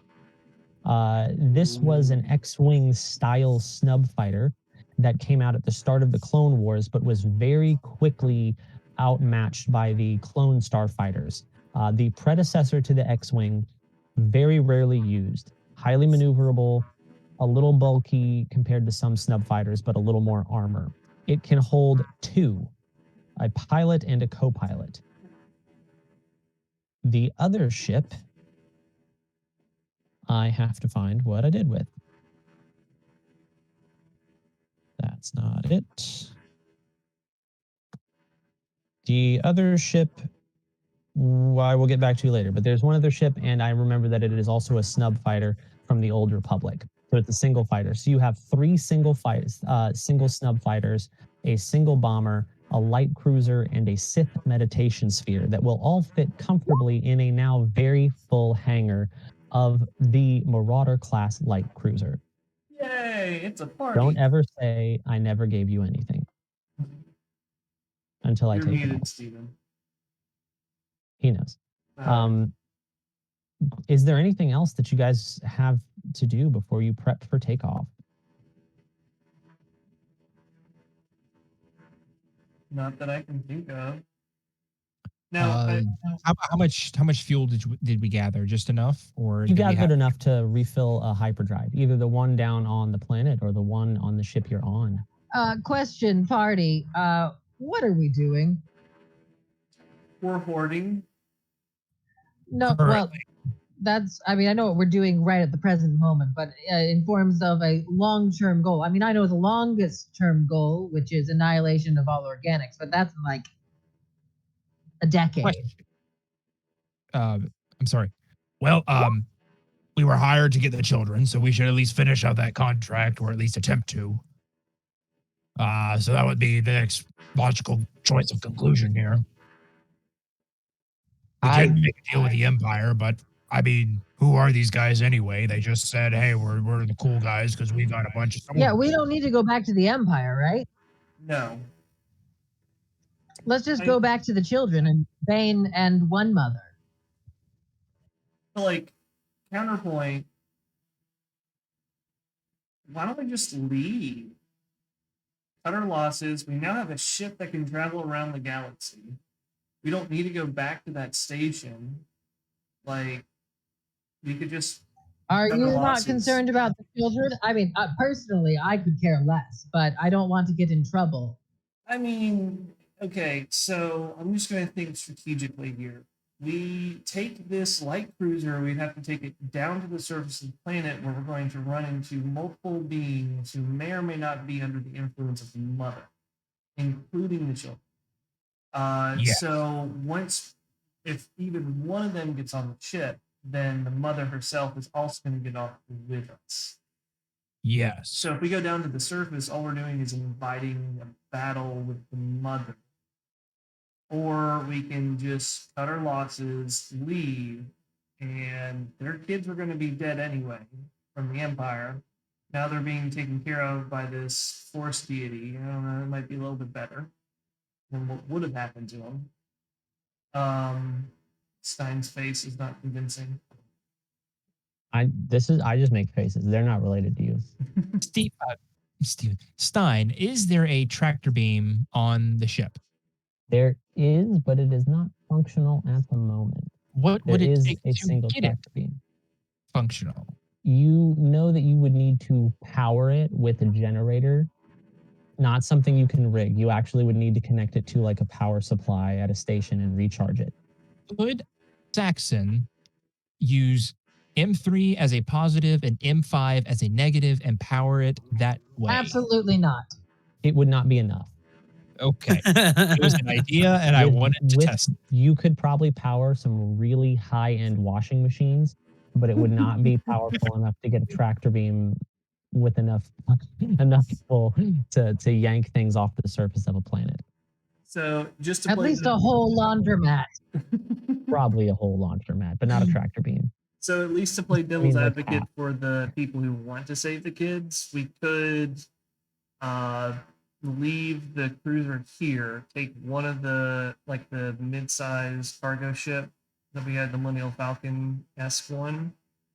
This was an X-wing style snub fighter that came out at the start of the Clone Wars, but was very quickly outmatched by the clone starfighters. The predecessor to the X-wing, very rarely used, highly maneuverable, a little bulky compared to some snub fighters, but a little more armor. It can hold 2, a pilot and a co-pilot. The other ship, I have to find what I did with. That's not it. The other ship, I will get back to you later, but there's one other ship, and I remember that it is also a snub fighter from the Old Republic. So it's a single fighter. So you have 3 single snub fighters, a single bomber, a light cruiser, and a Sith meditation sphere that will all fit comfortably in a now very full hangar of the Marauder class light cruiser. Yay! It's a party. Don't ever say I never gave you anything until You're I take it muted, off. Steven. He knows. Is there anything else that you guys have to do before you prep for takeoff? Not that I can think of. Now, How much fuel did we gather? Just enough, or You did we gathered have? enough to refill a hyperdrive, either the one down on the planet or the one on the ship you're on. Question, party. What are we doing? we're hoarding. No, well, currently. that's, I mean, I know what we're doing right at the present moment, but in forms of a long term goal. I mean, I know the longest term goal, which is annihilation of all organics, but that's in like a decade. Question. I'm sorry. Well, we were hired to get the children, so we should at least finish out that contract, or at least attempt to. So that would be the next logical choice of conclusion here. We I did make a deal with the Empire, but I mean, who are these guys anyway? They just said, "Hey, we're the cool guys because we got a bunch of Yeah, soldiers." we don't need to go back to the Empire, right? No. Let's just I- go back to the children and Bane and one mother. So, like, counterpoint, why don't we just leave? Cut our losses. We now have a ship that can travel around the galaxy. We don't need to go back to that station. Like, we could just Are cut you our not losses. concerned about the children? I mean, personally, I could care less, but I don't want to get in trouble. I mean, okay, so I'm just going to think strategically here. We take this light cruiser, we'd have to take it down to the surface of the planet where we're going to run into multiple beings who may or may not be under the influence of the mother, including the children. Yes. So once, if even one of them gets on the ship, then the mother herself is also going to get off with us. Yes. So if we go down to the surface, all we're doing is inviting a battle with the mother. Or we can just cut our losses, leave, and their kids were going to be dead anyway from the Empire. Now they're being taken care of by this force deity. I don't know, it might be a little bit better than what would have happened to them. Stein's face is not convincing. I just make faces. They're not related to you. Steve Stein, is there a tractor beam on the ship? There is, but it is not functional at the moment. What There would it is take a to single get it tractor beam. functional? You know that you would need to power it with a generator, not something you can rig. You actually would need to connect it to like a power supply at a station and recharge it. Could Saxon use M3 as a positive and M5 as a negative and power it that way? Absolutely not. It would not be enough. Okay. It was an idea and I wanted to test it. You could probably power some really high-end washing machines, but it would not be powerful enough to get a tractor beam with enough pull to yank things off the surface of a planet. So just to At play least the- a whole laundromat. Probably a whole laundromat, but not a tractor beam. So at least to play devil's like advocate half. for the people who want to save the kids, we could leave the cruiser here, take one of the mid-sized cargo ship that we had, the Millennial Falcon S1.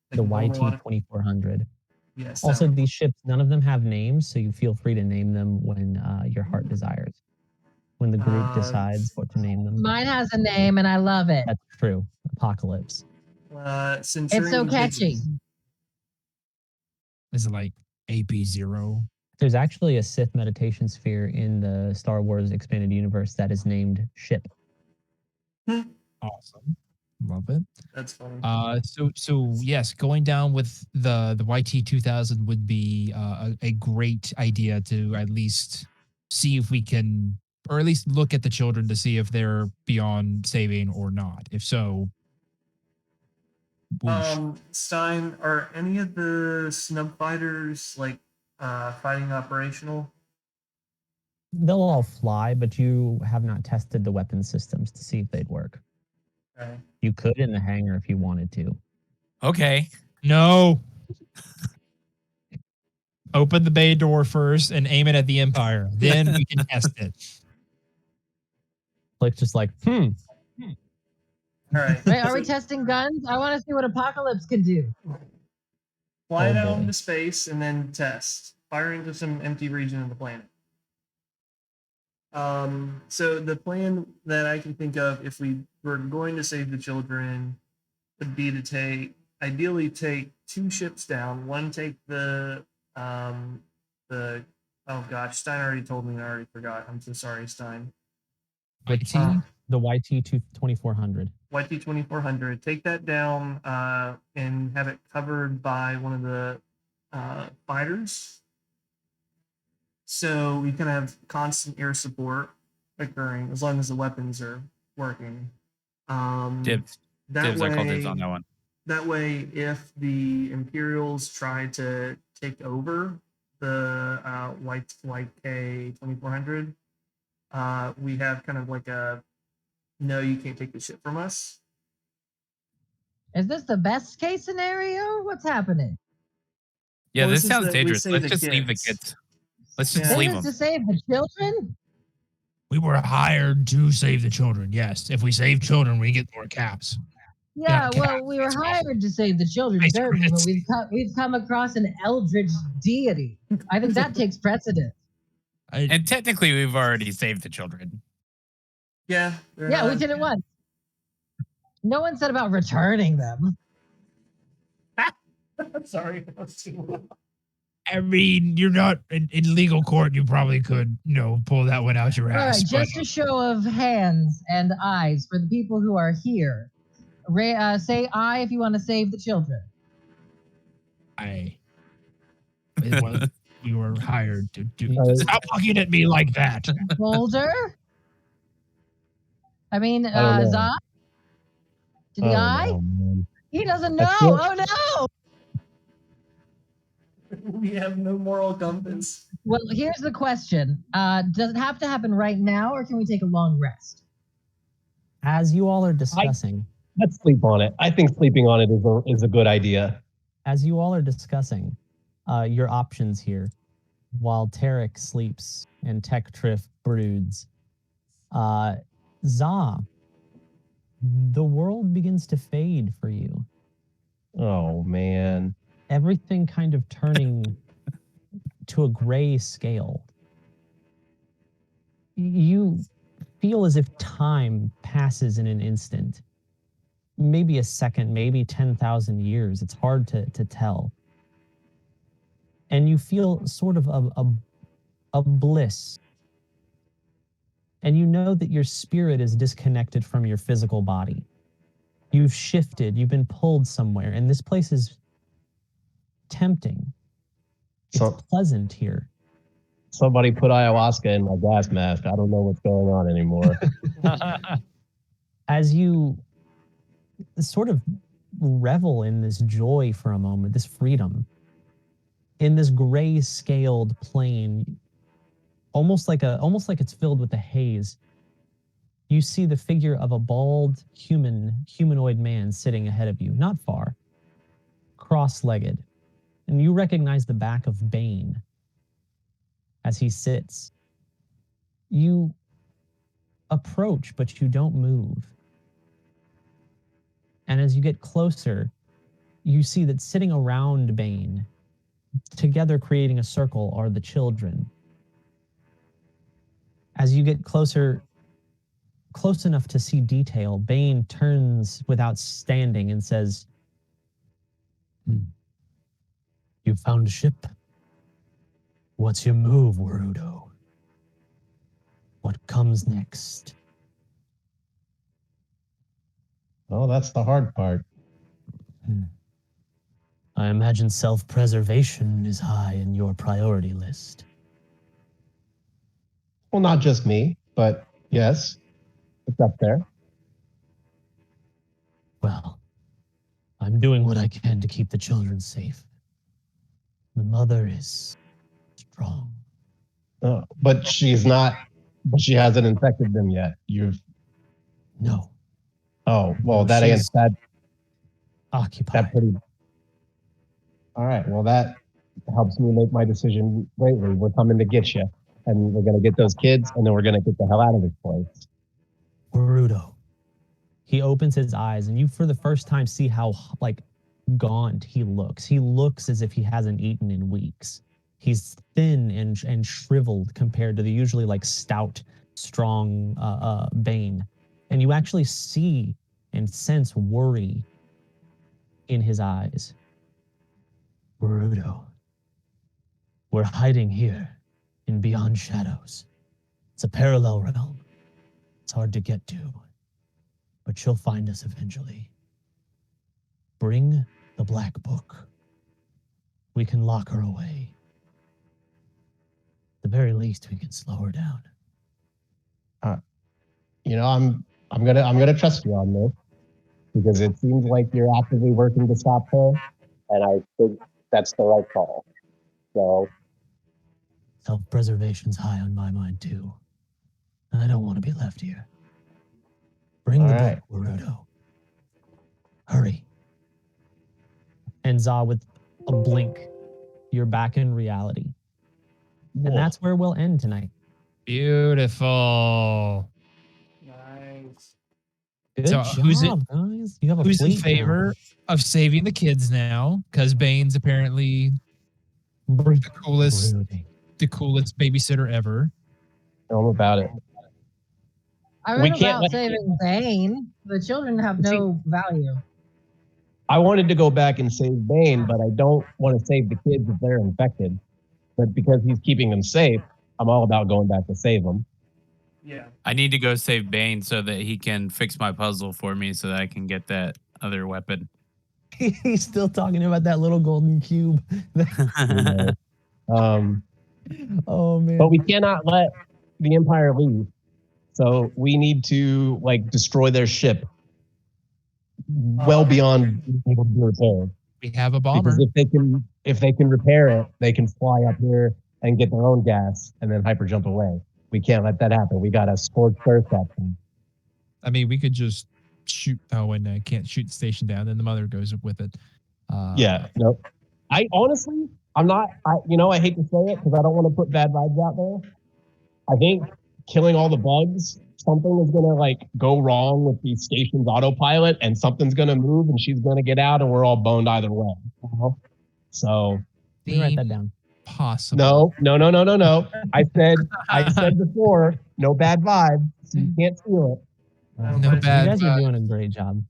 They The can hold a lot YT of- 2400. Yes. Also, that one. these ships, none of them have names, so you feel free to name them when your heart desires. When the group decides what to name them. Mine has a name and I love it. That's true. Apocalypse. It's so Centurion catchy. Visions. Is it like AP0? There's actually a Sith meditation sphere in the Star Wars expanded universe that is named Ship. Awesome. Love it. That's funny. So yes, going down with the YT 2000 would be a great idea to at least see if we can, or at least look at the children to see if they're beyond saving or not. If so, whoosh. Stein, are any of the snub fighters fighting operational? They'll all fly, but you have not tested the weapon systems to see if they'd work. Okay. You could in the hangar if you wanted to. Okay. No. Open the bay door first and aim it at the Empire. Then we can test it. Like just like, All right. Wait, are we testing guns? I want to see what Apocalypse can do. Fly it Oh, out boy. into space and then test. Fire into some empty region of the planet. So the plan that I can think of, if we were going to save the children, would be to ideally take two ships down. One take the oh gosh, Stein already told me and I already forgot. I'm so sorry, Stein. YT? The YT 2400. YT 2400. Take that down and have it covered by one of the fighters. So we can have constant air support occurring as long as the weapons are working. Dibs. That Dibs, way, I call dibs on that one. That way, if the Imperials try to take over the YK 2400, we have kind of like a no, you can't take the shit from us. Is this the best case scenario? What's happening? Yeah, Well, this this is sounds that we dangerous. save Let's the just leave the kids. kids. Let's just Yeah. leave This is them. to save the children? We were hired to save the children. Yes. If we save children, we get more caps. Yeah, Yeah, well, we were that's awful. hired to save the children, Nice certainly, but credits. we've come across an eldritch deity. I think that takes precedence. And technically, we've already saved the children. Yeah. Yeah, we did it once. No one said about returning them. Sorry. I mean, you're not in legal court. You probably could, pull that one out your All ass. right, just a show of hands and eyes for the people who are here. Say "I" if you want to save the children. Well, you were hired to do. Stop looking at me like that. Boulder. I mean, I don't know. Za. Did the eye? Oh, man. He doesn't I know. feel- Oh no. We have no moral compass. Well, here's the question. Does it have to happen right now, or can we take a long rest? As you all are discussing, Let's sleep on it. I think sleeping on it is a good idea. as you all are discussing your options here, while Tarek sleeps and Tech Triff broods, Za, the world begins to fade for you. Oh man. Everything kind of turning to a gray scale. You feel as if time passes in an instant. Maybe a second, maybe 10,000 years. It's hard to tell. And you feel sort of a bliss. And you know that your spirit is disconnected from your physical body. You've shifted, you've been pulled somewhere, and this place is tempting. It's pleasant here. Somebody put ayahuasca in my gas mask. I don't know what's going on anymore. As you sort of revel in this joy for a moment, this freedom, in this gray scaled plane, almost like it's filled with a haze, you see the figure of a bald humanoid man sitting ahead of you, not far, cross-legged. And you recognize the back of Bane as he sits. You approach, but you don't move. And as you get closer, you see that sitting around Bane, together creating a circle, are the children. As you get closer, close enough to see detail, Bane turns without standing and says, "You found a ship? What's your move, Warudo? What comes next?" Oh, that's the hard part. I imagine self-preservation is high in your priority list. Well, not just me, but yes, it's up there. Well, I'm doing what I can to keep the children safe. The mother is strong. But she's not. But she hasn't infected them yet. No. Oh well, that She's that occupied. pretty. All right. Well, that helps me make my decision greatly. We're coming to get you, and we're gonna get those kids, and then we're gonna get the hell out of this place. Warudo. He opens his eyes, and you, for the first time, see how gaunt he looks. He looks as if he hasn't eaten in weeks. He's thin and shriveled compared to the usually stout, strong Bane. And you actually see and sense worry in his eyes. Warudo, we're hiding here in Beyond Shadows. It's a parallel realm. hard to get to, but she'll find us eventually. Bring the black book. We can lock her away. At the very least, we can slow her down. I'm gonna trust you on this because it seems like you're actively working to stop her, and I think that's the right call. So Self-preservation's high on my mind too. And I don't want to be left here. Bring All the right. book, Warudo. Hurry. And Za, with a blink, you're back in reality. And that's where we'll end tonight. Beautiful. Nice. Good So, job, who's guys. You have a Who's in fleet now. favor of saving the kids now? Because Bane's apparently the coolest babysitter ever. tell them about it. I We read can't about let- saving Bane. The children have no value. I wanted to go back and save Bane, but I don't want to save the kids if they're infected. But because he's keeping them safe, I'm all about going back to save them. Yeah. I need to go save Bane so that he can fix my puzzle for me so that I can get that other weapon. He's still talking about that little golden cube. Oh man. But we cannot let the Empire leave. So we need to destroy their ship well beyond being able to be repaired. We have a bomber. Because if they can repair it, they can fly up here and get their own gas and then hyper jump away. We can't let that happen. We got to scorch earth that thing. I mean, we could just shoot. Oh, and I can't shoot the station down. Then the mother goes with it. Yeah, no. I honestly, I'm not. I hate to say it because I don't want to put bad vibes out there. I think killing all the bugs, something is gonna go wrong with the station's autopilot, and something's gonna move, and she's gonna get out, and we're all boned either way. So Let me write that down. Possible. no. I said before, no bad vibes. So you can't feel it. No bad You guys are doing a great job.